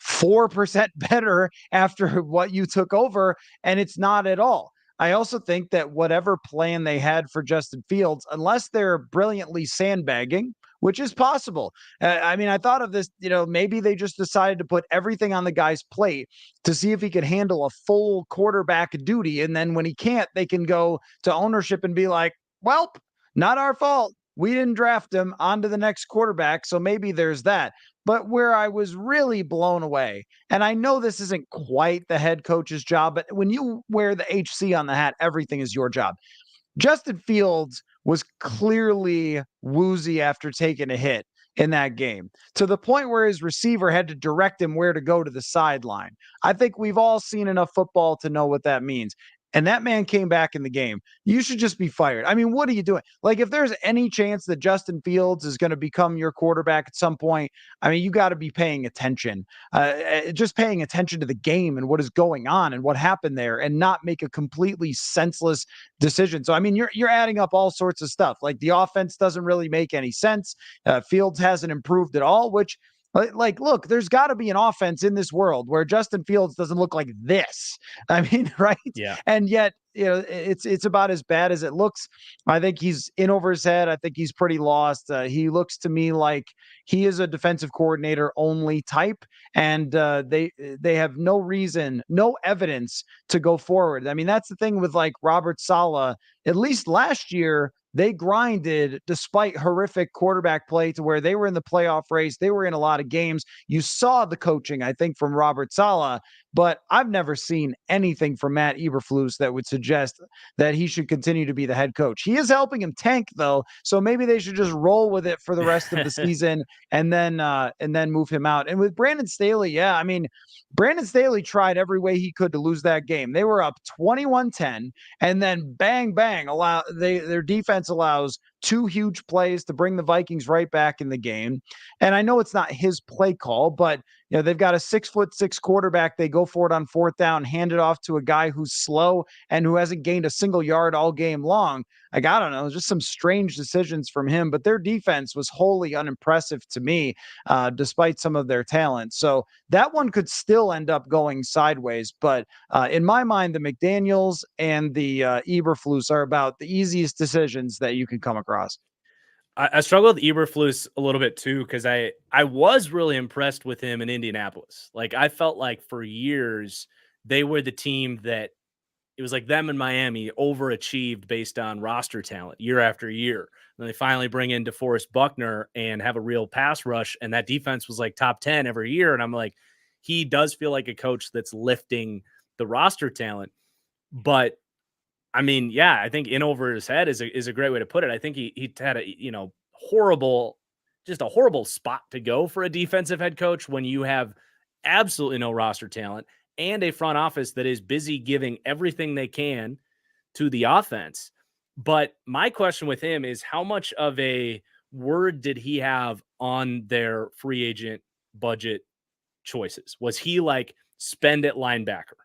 4% better after what you took over, and it's not at all. I also think that whatever plan they had for Justin Fields, unless they're brilliantly sandbagging, which is possible. I mean, I thought of this, maybe they just decided to put everything on the guy's plate to see if he could handle a full quarterback duty. And then when he can't, they can go to ownership and be like, well, not our fault. We didn't draft him. On to the next quarterback. So maybe there's that. But where I was really blown away, and I know this isn't quite the head coach's job, but when you wear the HC on the hat, everything is your job. Justin Fields was clearly woozy after taking a hit in that game, to the point where his receiver had to direct him where to go to the sideline. I think we've all seen enough football to know what that means. And that man came back in the game. You should just be fired. I mean, what are you doing? Like, if there's any chance that Justin Fields is going to become your quarterback at some point, I mean, you got to be paying attention, just paying attention to the game and what is going on and what happened there, and not make a completely senseless decision. So, I mean, you're adding up all sorts of stuff. Like, the offense doesn't really make any sense. Fields hasn't improved at all, which, like, look, there's got to be an offense in this world where Justin Fields doesn't look like this. I mean, right? Yeah. And yet, it's about as bad as it looks. I think he's in over his head. I think he's pretty lost. He looks to me like he is a defensive coordinator only type, and they have no reason, no evidence to go forward. I mean, that's the thing with like Robert Saleh. At least last year, they grinded despite horrific quarterback play to where they were in the playoff race. They were in a lot of games. You saw the coaching, I think, from Robert Saleh, but I've never seen anything from Matt Eberflus that would suggest that he should continue to be the head coach. He is helping him tank, though, so maybe they should just roll with it for the rest of the season and then move him out. And with Brandon Staley, yeah, I mean, Brandon Staley tried every way he could to lose that game. They were up 21-10, and then bang, bang, their defense allows two huge plays to bring the Vikings right back in the game. And I know it's not his play call, but they've got a 6'6" quarterback. They go for it on fourth down, hand it off to a guy who's slow and who hasn't gained a single yard all game long. Like, I don't know, just some strange decisions from him, but their defense was wholly unimpressive to me, despite some of their talent. So that one could still end up going sideways. But in my mind, the McDaniels and the Eberflus are about the easiest decisions that you can come across. I struggle with Eberflus a little bit too, because I was really impressed with him in Indianapolis. Like, I felt like for years they were the team that it was like them in Miami overachieved based on roster talent year after year. And then they finally bring in DeForest Buckner and have a real pass rush, and that defense was like top 10 every year. And I'm like, he does feel like a coach that's lifting the roster talent. But I mean, yeah, I think in over his head is a great way to put it. I think he had a horrible spot to go for a defensive head coach when you have absolutely no roster talent and a front office that is busy giving everything they can to the offense. But my question with him is, how much of a word did he have on their free agent budget choices? Was he like, spend at linebacker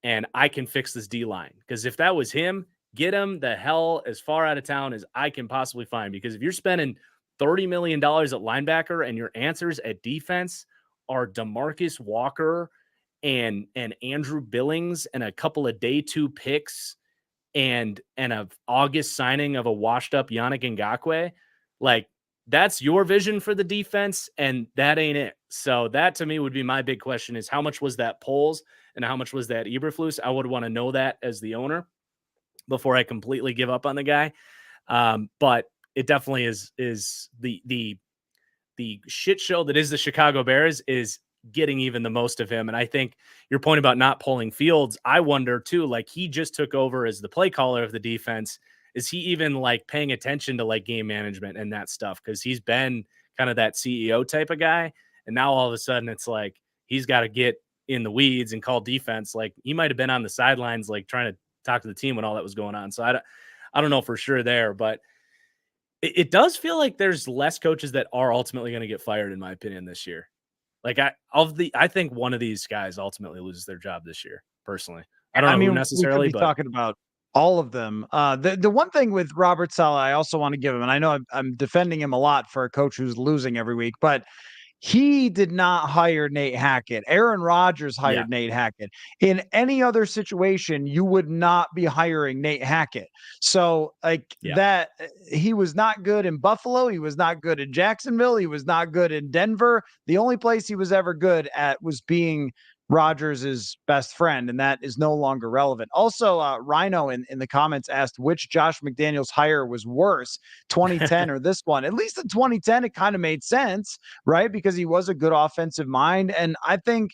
and I can fix this D-line? Because if that was him, get him the hell as far out of town as I can possibly find. Because if you're spending $30 million at linebacker and your answers at defense are DeMarcus Walker and Andrew Billings and a couple of day 2 picks and a August signing of a washed up Yannick Ngakoue, like, that's your vision for the defense, and that ain't it. So that to me would be my big question, is how much was that Poles and how much was that Eberflus? I would want to know that as the owner before I completely give up on the guy. But it definitely is the shit show that is the Chicago Bears is getting even the most of him. And I think your point about not pulling Fields, I wonder too, like, he just took over as the play caller of the defense. Is he even like paying attention to like game management and that stuff? Because he's been kind of that CEO type of guy. And now all of a sudden it's like he's got to get in the weeds and call defense. Like, he might have been on the sidelines, like trying to talk to the team when all that was going on. So I don't know for sure there, but It does feel like there's less coaches that are ultimately going to get fired, in my opinion, this year. Like I think one of these guys ultimately loses their job this year. Personally, I don't know who We could necessarily, be but talking about all of them. The one thing with Robert Saleh, I also want to give him, and I know I'm defending him a lot for a coach who's losing every week, but he did not hire Nate Hackett. Aaron Rodgers yeah, hired Nate Hackett. In any other situation, you would not be hiring Nate Hackett. So, like yeah, that, he was not good in Buffalo. He was not good in Jacksonville. He was not good in Denver. The only place he was ever good at was being Rodgers' best friend, and that is no longer relevant. Also, Rhino in the comments asked which Josh McDaniels hire was worse, 2010 or this one. At least in 2010, it kind of made sense, right? Because he was a good offensive mind. And I think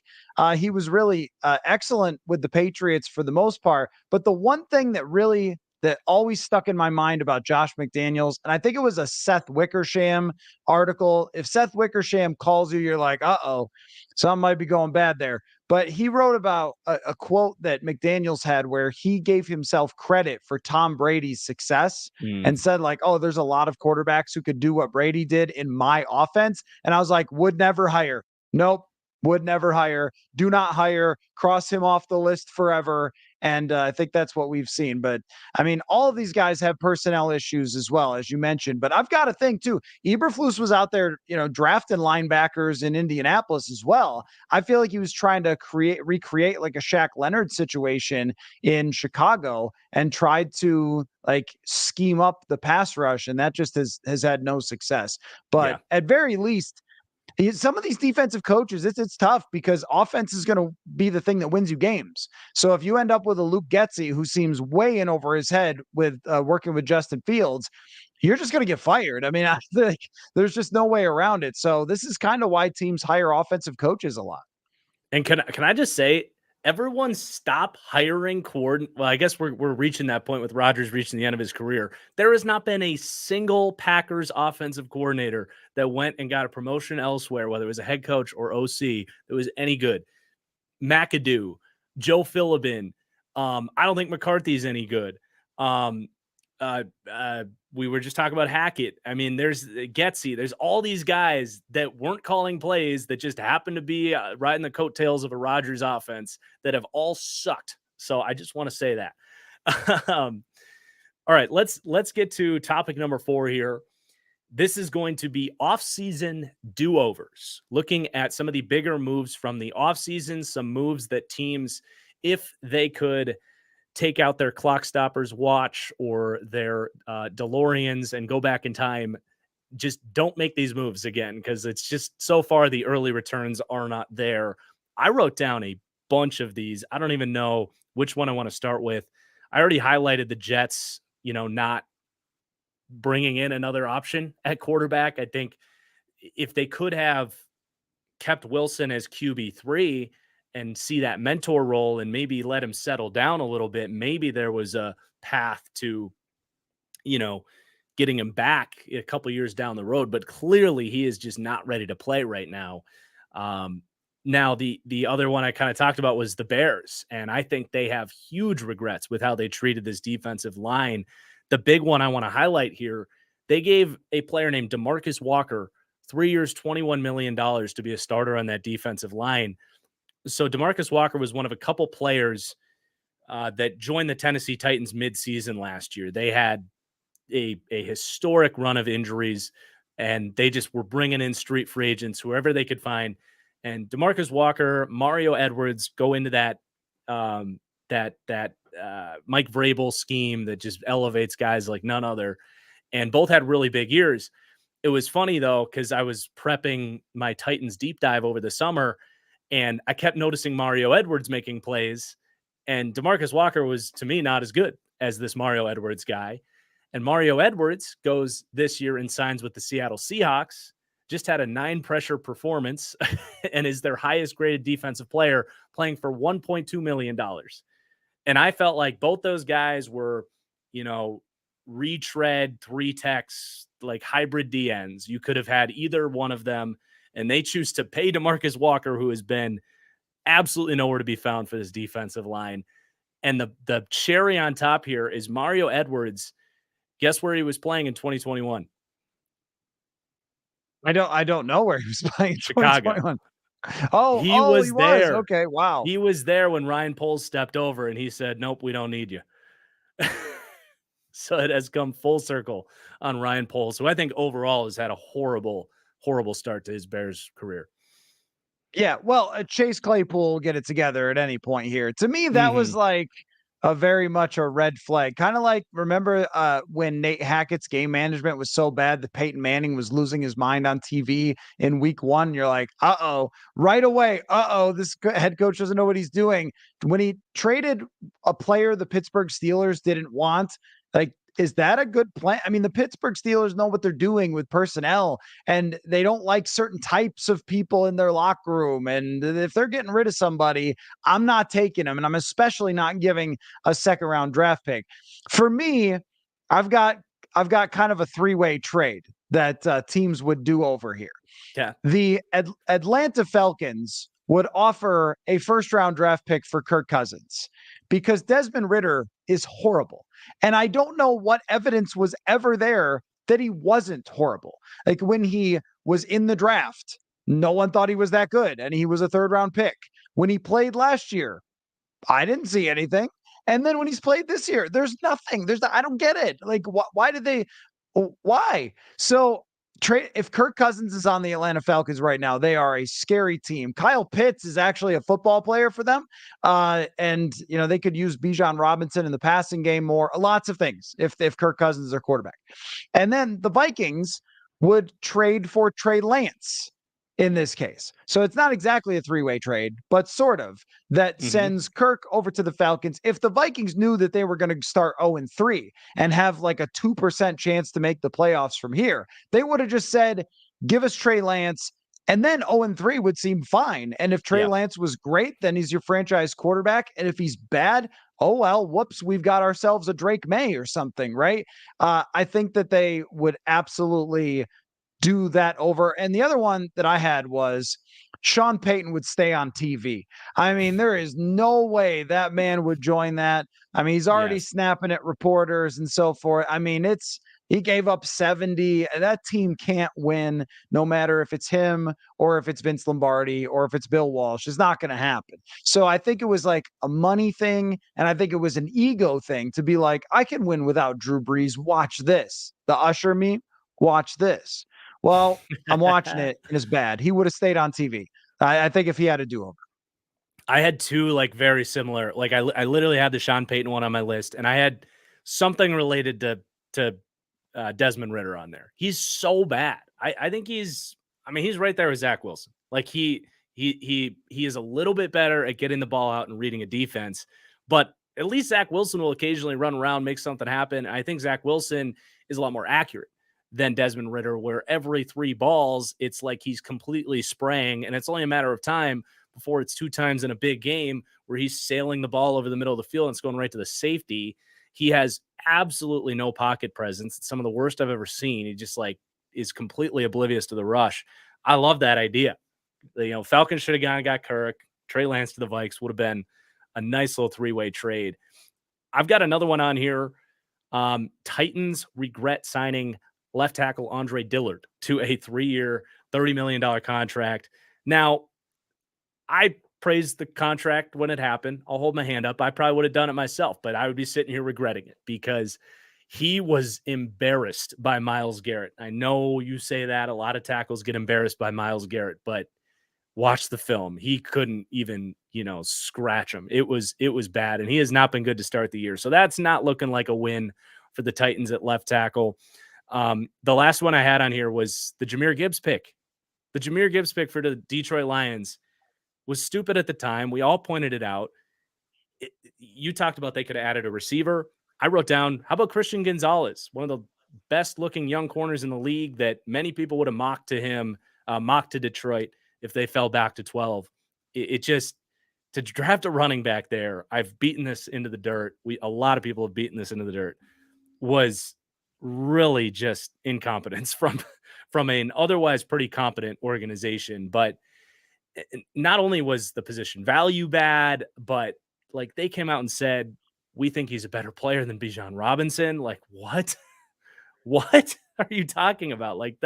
he was really excellent with the Patriots for the most part. But the one thing that always stuck in my mind about Josh McDaniels, and I think it was a Seth Wickersham article. If Seth Wickersham calls you, you're like, uh-oh, something might be going bad there. But he wrote about a quote that McDaniels had where he gave himself credit for Tom Brady's success and said, like, oh, there's a lot of quarterbacks who could do what Brady did in my offense. And I was like, would never hire. Nope. Would never hire. Do not hire. Cross him off the list forever. And I think that's what we've seen. But I mean, all of these guys have personnel issues as well, as you mentioned. But I've got to think too. Eberflus was out there, drafting linebackers in Indianapolis as well. I feel like he was trying to recreate like a Shaq Leonard situation in Chicago and tried to like scheme up the pass rush, and that just has had no success. But yeah. at very least, some of these defensive coaches, it's tough because offense is going to be the thing that wins you games. So if you end up with a Luke Getsy who seems way in over his head with working with Justin Fields, you're just going to get fired. I mean, I think there's just no way around it. So this is kind of why teams hire offensive coaches a lot. And can I just say, everyone stop hiring well, I guess we're reaching that point with Rodgers reaching the end of his career. There has not been a single Packers offensive coordinator that went and got a promotion elsewhere, whether it was a head coach or OC, that was any good. McAdoo, Joe Philbin. I don't think McCarthy's any good. We were just talking about Hackett. I mean, there's Getsy. There's all these guys that weren't calling plays that just happened to be riding the coattails of a Rodgers offense that have all sucked. So I just want to say that. All right, let's get to topic number 4 here. This is going to be off-season do-overs, looking at some of the bigger moves from the off-season, some moves that teams, if they could take out their clock stoppers watch or their DeLoreans and go back in time, just don't make these moves again, because it's just so far the early returns are not there. I wrote down a bunch of these. I don't even know which one I want to start with. I already highlighted the Jets, not bringing in another option at quarterback. I think if they could have kept Wilson as QB3 and see that mentor role and maybe let him settle down a little bit, maybe there was a path to, getting him back a couple years down the road. But clearly he is just not ready to play right now. Now, the other one I kind of talked about was the Bears, and I think they have huge regrets with how they treated this defensive line. The big one I want to highlight here, they gave a player named DeMarcus Walker 3 years, $21 million to be a starter on that defensive line. So DeMarcus Walker was one of a couple players that joined the Tennessee Titans midseason last year. They had a historic run of injuries, and they just were bringing in street free agents, whoever they could find. And DeMarcus Walker, Mario Edwards go into that Mike Vrabel scheme that just elevates guys like none other. And both had really big years. It was funny, though, because I was prepping my Titans deep dive over the summer, and I kept noticing Mario Edwards making plays. And DeMarcus Walker was, to me, not as good as this Mario Edwards guy. And Mario Edwards goes this year and signs with the Seattle Seahawks, just had a 9-pressure performance and is their highest graded defensive player, playing for $1.2 million. And I felt like both those guys were, retread 3-techs, like hybrid DNs. You could have had either one of them, and they choose to pay DeMarcus Walker, who has been absolutely nowhere to be found for this defensive line. And the cherry on top here is Mario Edwards. Guess where he was playing in 2021? I don't know where he was playing in Chicago. 2021. He was he was. there. Okay, wow. He was there when Ryan Poles stepped over and he said, "Nope, we don't need you." So it has come full circle on Ryan Poles, who I think overall has had a horrible, horrible start to his Bears career. Yeah, well, Chase Claypool will get it together at any point here. To me, that was Mhm. like a very much a red flag. Kind of like remember when Nate Hackett's game management was so bad that Peyton Manning was losing his mind on TV in week 1. You're like, right away. This head coach doesn't know what he's doing. When he traded a player the Pittsburgh Steelers didn't want, like, is that a good plan? I mean, the Pittsburgh Steelers know what they're doing with personnel, and they don't like certain types of people in their locker room. And if they're getting rid of somebody, I'm not taking them. And I'm especially not giving a second round draft pick. For me, I've got kind of a 3-way trade that teams would do over here. Yeah. The Atlanta Falcons would offer a first round draft pick for Kirk Cousins because Desmond Ridder is horrible. And I don't know what evidence was ever there that he wasn't horrible. Like when he was in the draft, no one thought he was that good, and he was a 3rd round pick. When he played last year, I didn't see anything. And then when he's played this year, there's nothing. I don't get it. Like, why did they? Why? So if Kirk Cousins is on the Atlanta Falcons right now, they are a scary team. Kyle Pitts is actually a football player for them. And they could use Bijan Robinson in the passing game more, lots of things if Kirk Cousins is their quarterback. And then the Vikings would trade for Trey Lance in this case. So it's not exactly a 3-way trade, but sort of that sends Kirk over to the Falcons. If the Vikings knew that they were going to start 0-3 and have like a 2% chance to make the playoffs from here, they would have just said, give us Trey Lance, and then 0-3 would seem fine. And if Trey Lance was great, then he's your franchise quarterback. And if he's bad, oh, well, whoops, we've got ourselves a Drake May or something, right? I think that they would absolutely do that over. And the other one that I had was Sean Payton would stay on TV. I mean, there is no way that man would join that. I mean, he's already snapping at reporters and so forth. I mean, he gave up 70. That team can't win no matter if it's him or if it's Vince Lombardi or if it's Bill Walsh. It's not going to happen. So I think it was like a money thing. And I think it was an ego thing to be like, I can win without Drew Brees. Watch this. The Usher me, watch this. Well, I'm watching it and it's bad. He would have stayed on TV. I think if he had a do-over. I had 2 like very similar. Like I literally had the Sean Payton one on my list, and I had something related to Desmond Ridder on there. He's so bad. I think he's right there with Zach Wilson. Like he is a little bit better at getting the ball out and reading a defense, but at least Zach Wilson will occasionally run around, make something happen. I think Zach Wilson is a lot more accurate than Desmond Ridder, where every 3 balls, it's like he's completely spraying, and it's only a matter of time before it's 2 times in a big game where he's sailing the ball over the middle of the field and it's going right to the safety. He has absolutely no pocket presence. It's some of the worst I've ever seen. He just like is completely oblivious to the rush. I love that idea. Falcons should have gone and got Kirk. Trey Lance to the Vikes would have been a nice little 3-way trade. I've got another one on here. Titans regret signing left tackle Andre Dillard to a 3-year, $30 million contract. Now, I praised the contract when it happened. I'll hold my hand up. I probably would have done it myself, but I would be sitting here regretting it because he was embarrassed by Myles Garrett. I know you say that a lot of tackles get embarrassed by Myles Garrett, but watch the film. He couldn't even, scratch him. It was bad, and he has not been good to start the year. So that's not looking like a win for the Titans at left tackle. The last one I had on here was the Jahmyr Gibbs pick. The Jahmyr Gibbs pick for the Detroit Lions was stupid at the time. We all pointed it out. You talked about they could have added a receiver. I wrote down, how about Christian Gonzalez, one of the best looking young corners in the league that many people would have mocked to Detroit if they fell back to 12. It just, to draft a running back there, I've beaten this into the dirt. A lot of people have beaten this into the dirt, was really just incompetence from an otherwise pretty competent organization. But not only was the position value bad, but like they came out and said, we think he's a better player than Bijan Robinson. Like, what? What? are you talking about? Like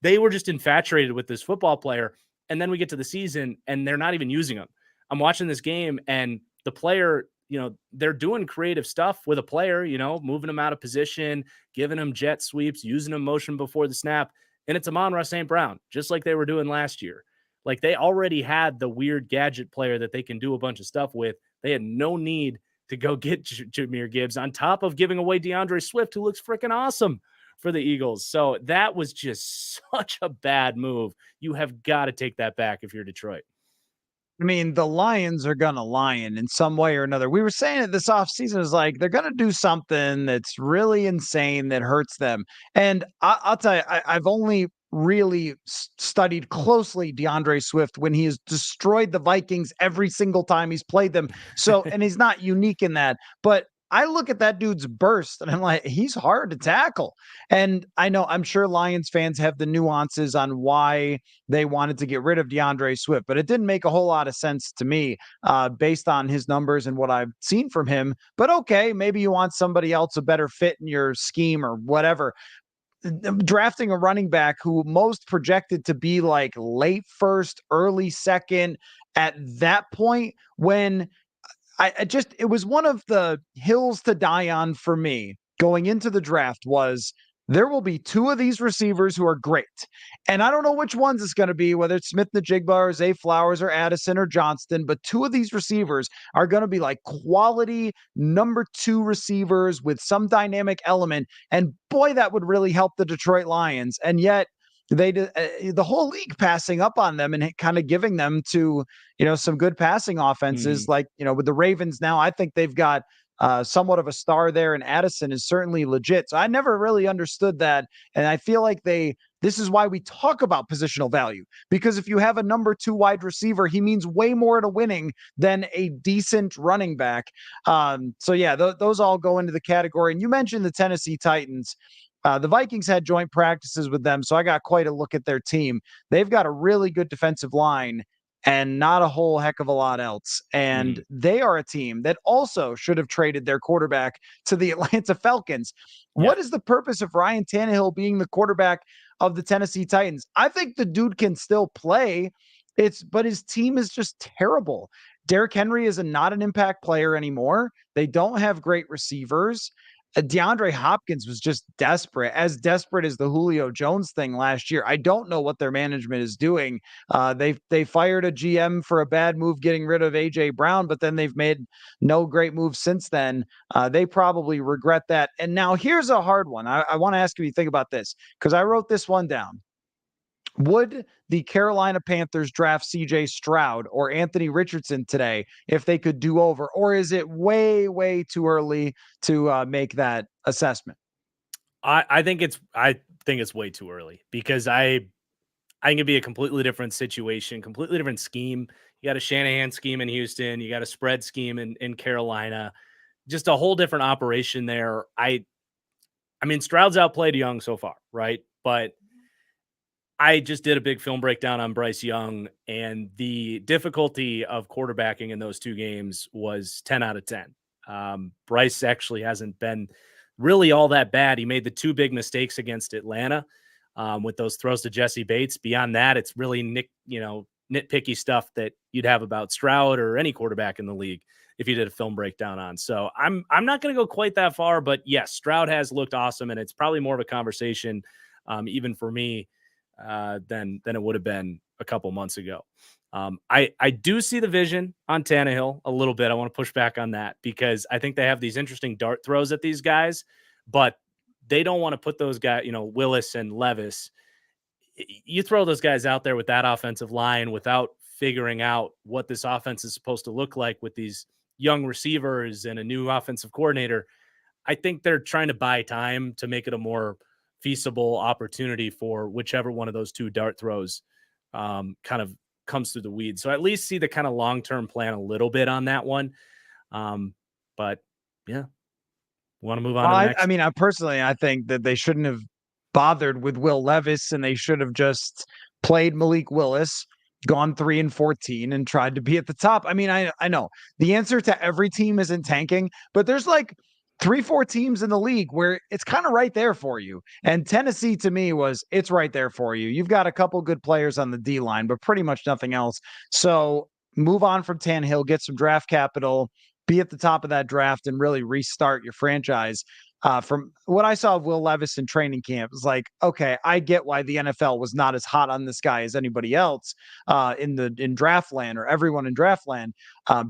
they were just infatuated with this football player. And then we get to the season and they're not even using him. I'm watching this game and the player, they're doing creative stuff with a player, moving him out of position, giving him jet sweeps, using him motion before the snap. And it's Amon-Ra St. Brown, just like they were doing last year. Like they already had the weird gadget player that they can do a bunch of stuff with. They had no need to go get Jahmyr Gibbs on top of giving away DeAndre Swift, who looks freaking awesome for the Eagles. So that was just such a bad move. You have got to take that back if you're Detroit. I mean, the Lions are going to lion in some way or another. We were saying it this offseason is like they're going to do something that's really insane that hurts them. And I'll tell you, I've only really studied closely DeAndre Swift when he has destroyed the Vikings every single time he's played them. So, and he's not unique in that, but I look at that dude's burst and I'm like, he's hard to tackle. And I'm sure Lions fans have the nuances on why they wanted to get rid of DeAndre Swift, but it didn't make a whole lot of sense to me based on his numbers and what I've seen from him. But okay, maybe you want somebody else, a better fit in your scheme or whatever. Drafting a running back who most projected to be like late first, early second at that point when it was one of the hills to die on for me going into the draft was there will be two of these receivers who are great. And I don't know which ones it's going to be, whether it's Smith-Njigba or Zay Flowers or Addison or Johnston, but two of these receivers are going to be like quality number 2 receivers with some dynamic element. And boy, that would really help the Detroit Lions. And yet the whole league passing up on them and kind of giving them to, some good passing offenses like, with the Ravens now, I think they've got somewhat of a star there, and Addison is certainly legit. So I never really understood that. And I feel like this is why we talk about positional value, because if you have a number 2 wide receiver, he means way more to winning than a decent running back. So yeah, those all go into the category. And you mentioned the Tennessee Titans. The Vikings had joint practices with them, so I got quite a look at their team. They've got a really good defensive line and not a whole heck of a lot else. And they are a team that also should have traded their quarterback to the Atlanta Falcons. Yeah. What is the purpose of Ryan Tannehill being the quarterback of the Tennessee Titans? I think the dude can still play. But his team is just terrible. Derrick Henry is not an impact player anymore. They don't have great receivers. DeAndre Hopkins was just desperate as the Julio Jones thing last year. I don't know what their management is doing. They fired a GM for a bad move getting rid of AJ Brown, but then they've made no great moves since then. They probably regret that. And now here's a hard one. I want to ask you to think about this because I wrote this one down. Would the Carolina Panthers draft CJ Stroud or Anthony Richardson today if they could do over, or is it way, way too early to make that assessment? I think it's way too early because I think it'd be a completely different situation, completely different scheme. You got a Shanahan scheme in Houston, you got a spread scheme in Carolina, just a whole different operation there. I mean, Stroud's outplayed Young so far, right? But I just did a big film breakdown on Bryce Young, and the difficulty of quarterbacking in those 2 games was 10 out of 10. Bryce actually hasn't been really all that bad. He made the 2 big mistakes against Atlanta with those throws to Jesse Bates. Beyond that, it's really nitpicky stuff that you'd have about Stroud or any quarterback in the league if you did a film breakdown on. So I'm not going to go quite that far, but yes, Stroud has looked awesome, and it's probably more of a conversation even for me than it would have been a couple months ago. I do see the vision on Tannehill a little bit. I want to push back on that because I think they have these interesting dart throws at these guys, but they don't want to put those guys, Willis and Levis. You throw those guys out there with that offensive line without figuring out what this offense is supposed to look like with these young receivers and a new offensive coordinator. I think they're trying to buy time to make it a more feasible opportunity for whichever one of those 2 dart throws kind of comes through the weeds. So at least see the kind of long-term plan a little bit on that one. But yeah, want to move on. I mean, I think that they shouldn't have bothered with Will Levis and they should have just played Malik Willis, gone 3-14 and tried to be at the top. I mean, I know the answer to every team isn't tanking, but there's like 3-4 teams in the league where it's kind of right there for you. And Tennessee to me it's right there for you. You've got a couple good players on the D line, but pretty much nothing else. So move on from Tannehill, get some draft capital, be at the top of that draft and really restart your franchise. From what I saw of Will Levis in training camp, it's like, okay, I get why the NFL was not as hot on this guy as anybody else in draft land or everyone in draft land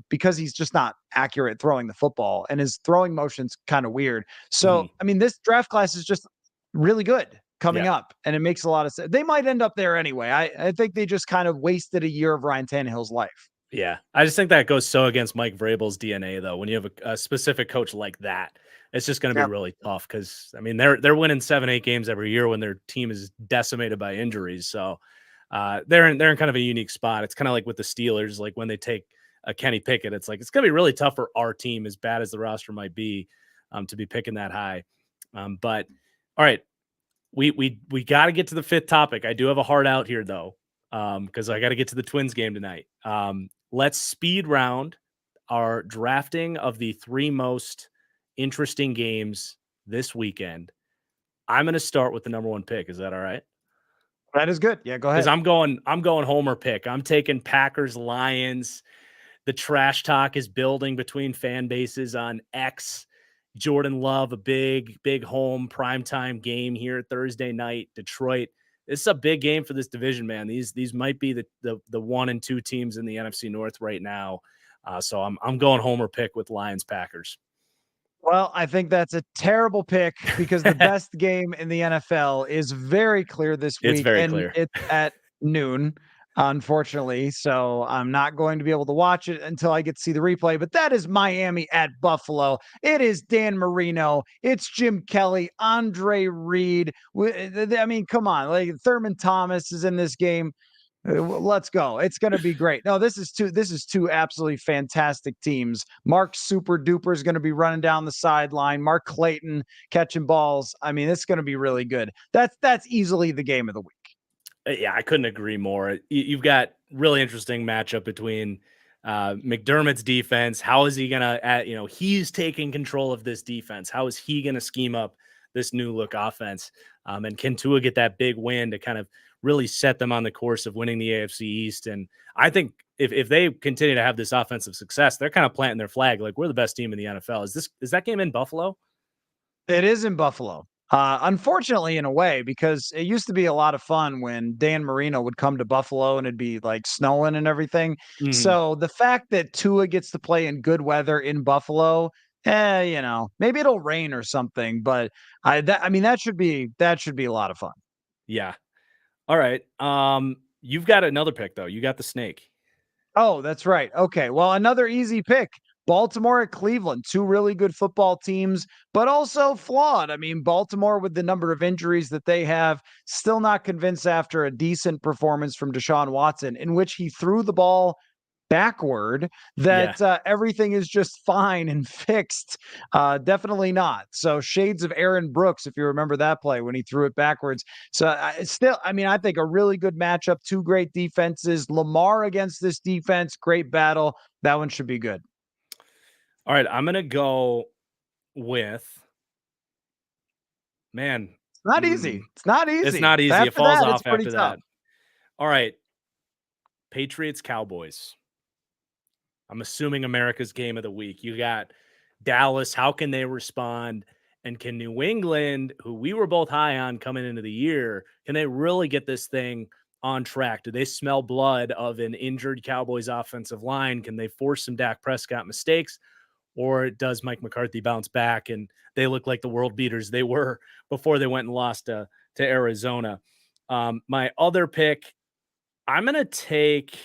because he's just not accurate throwing the football and his throwing motion's kind of weird. So, I mean, this draft class is just really good coming up, and it makes a lot of sense. They might end up there anyway. I think they just kind of wasted a year of Ryan Tannehill's life. Yeah, I just think that goes so against Mike Vrabel's DNA, though. When you have a specific coach like that, it's just going to be really tough because, I mean, they're winning 7-8 games every year when their team is decimated by injuries. So they're in kind of a unique spot. It's kind of like with the Steelers, like when they take a Kenny Pickett, it's like it's going to be really tough for our team, as bad as the roster might be, to be picking that high. But all right, we got to get to the fifth topic. I do have a hard out here though, because I got to get to the Twins game tonight. Let's speed round our drafting of the 3 most interesting games this weekend. I'm going to start with the number 1 pick. Is that all right? That is good. Yeah, go ahead. Because I'm going homer pick. I'm taking Packers Lions. The trash talk is building between fan bases on X. Jordan Love, a big home primetime game here Thursday night. Detroit. This is a big game for this division, man. These might be the 1 and 2 teams in the NFC North right now. So I'm going homer pick with Lions Packers. Well, I think that's a terrible pick because the best game in the NFL is very clear this week. It's very clear. It's at noon, unfortunately. So I'm not going to be able to watch it until I get to see the replay. But that is Miami at Buffalo. It is Dan Marino. It's Jim Kelly, Andre Reed. I mean, come on. Like Thurman Thomas is in this game. Let's go. It's going to be great. No, this is two absolutely fantastic teams. Mark Super Duper is going to be running down the sideline. Mark Clayton catching balls. I mean, it's going to be really good. That's easily the game of the week. Yeah, I couldn't agree more. You've got really interesting matchup between McDermott's defense. How is he going to, he's taking control of this defense. How is he going to scheme up this new look offense? And can Tua get that big win to kind of really set them on the course of winning the AFC East? And I think if they continue to have this offensive success, they're kind of planting their flag. Like, we're the best team in the NFL. Is that game in Buffalo? It is in Buffalo. Unfortunately, in a way, because it used to be a lot of fun when Dan Marino would come to Buffalo and it'd be like snowing and everything. Mm-hmm. So the fact that Tua gets to play in good weather in Buffalo, maybe it'll rain or something, but that should be a lot of fun. Yeah. All right. You've got another pick though. You got the snake. Oh, that's right. Okay. Well, another easy pick. Baltimore at Cleveland, 2 really good football teams, but also flawed. I mean, Baltimore, with the number of injuries that they have, still not convinced after a decent performance from Deshaun Watson, in which he threw the ball backward, that everything is just fine and fixed. Definitely not. So shades of Aaron Brooks, if you remember that play when he threw it backwards. So I think a really good matchup, 2 great defenses. Lamar against this defense, great battle. That one should be good. All right, I'm going to go with, man. It's not easy. It's not easy. It's not easy. It falls off after that. All right. Patriots, Cowboys. I'm assuming America's game of the week. You got Dallas. How can they respond? And can New England, who we were both high on coming into the year, can they really get this thing on track? Do they smell blood of an injured Cowboys offensive line? Can they force some Dak Prescott mistakes? Or does Mike McCarthy bounce back and they look like the world beaters they were before they went and lost to Arizona? My other pick, I'm going to take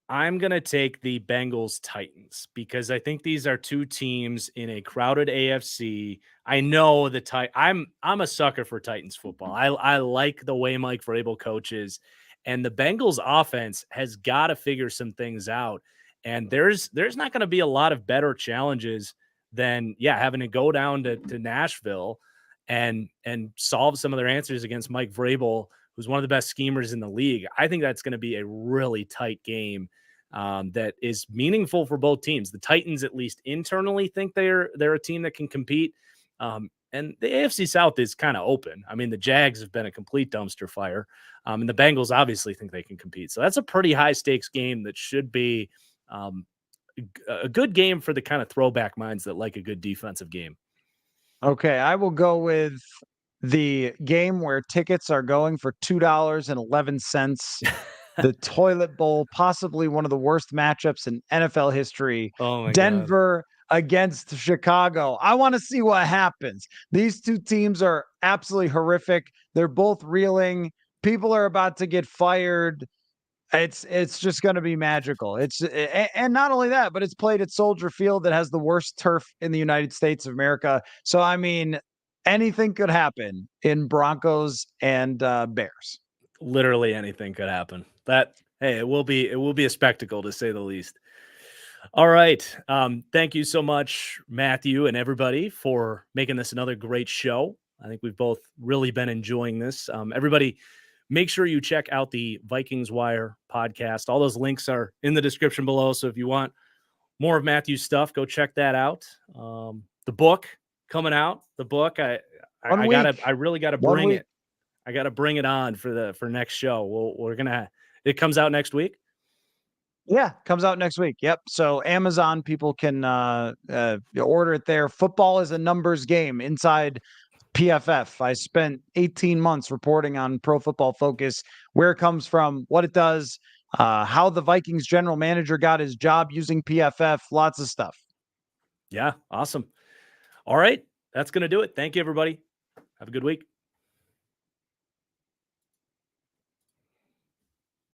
the Bengals Titans because I think these are 2 teams in a crowded AFC. I know I'm a sucker for Titans football. I like the way Mike Vrabel coaches, and the Bengals offense has got to figure some things out. And there's not going to be a lot of better challenges than having to go down to Nashville and solve some of their answers against Mike Vrabel, who's one of the best schemers in the league. I think that's going to be a really tight game. that is meaningful for both teams. The Titans, at least internally, think they're a team that can compete. And the AFC South is kind of open. I mean, the Jags have been a complete dumpster fire. And the Bengals obviously think they can compete. So that's a pretty high stakes game that should be a good game for the kind of throwback minds that like a good defensive game. Okay, I will go with the game where tickets are going for $2.11. The Toilet Bowl, possibly one of the worst matchups in NFL history. Oh my Denver against Chicago. I want to see what happens. These two teams are absolutely horrific. They're both reeling. People are about to get fired. It's just going to be magical. And not only that, but it's played at Soldier Field that has the worst turf in the United States of America. So I mean, anything could happen in Broncos and Bears. Literally anything could happen. It will be a spectacle, to say the least. All right. Thank you so much, Matthew, and everybody, for making this another great show. I think we've both really been enjoying this. Everybody, make sure you check out the Vikings Wire podcast. All those links are in the description below. So if you want more of Matthew's stuff, go check that out. The book coming out. The book, I really gotta bring it. I gotta bring it on for next show. It comes out next week. Yeah, comes out next week. Yep. So Amazon, people can order it there. Football is a numbers game inside PFF. I spent 18 months reporting on Pro Football Focus, where it comes from, what it does, how the Vikings general manager got his job using PFF, lots of stuff. Yeah, awesome. All right, that's going to do it. Thank you, everybody. Have a good week.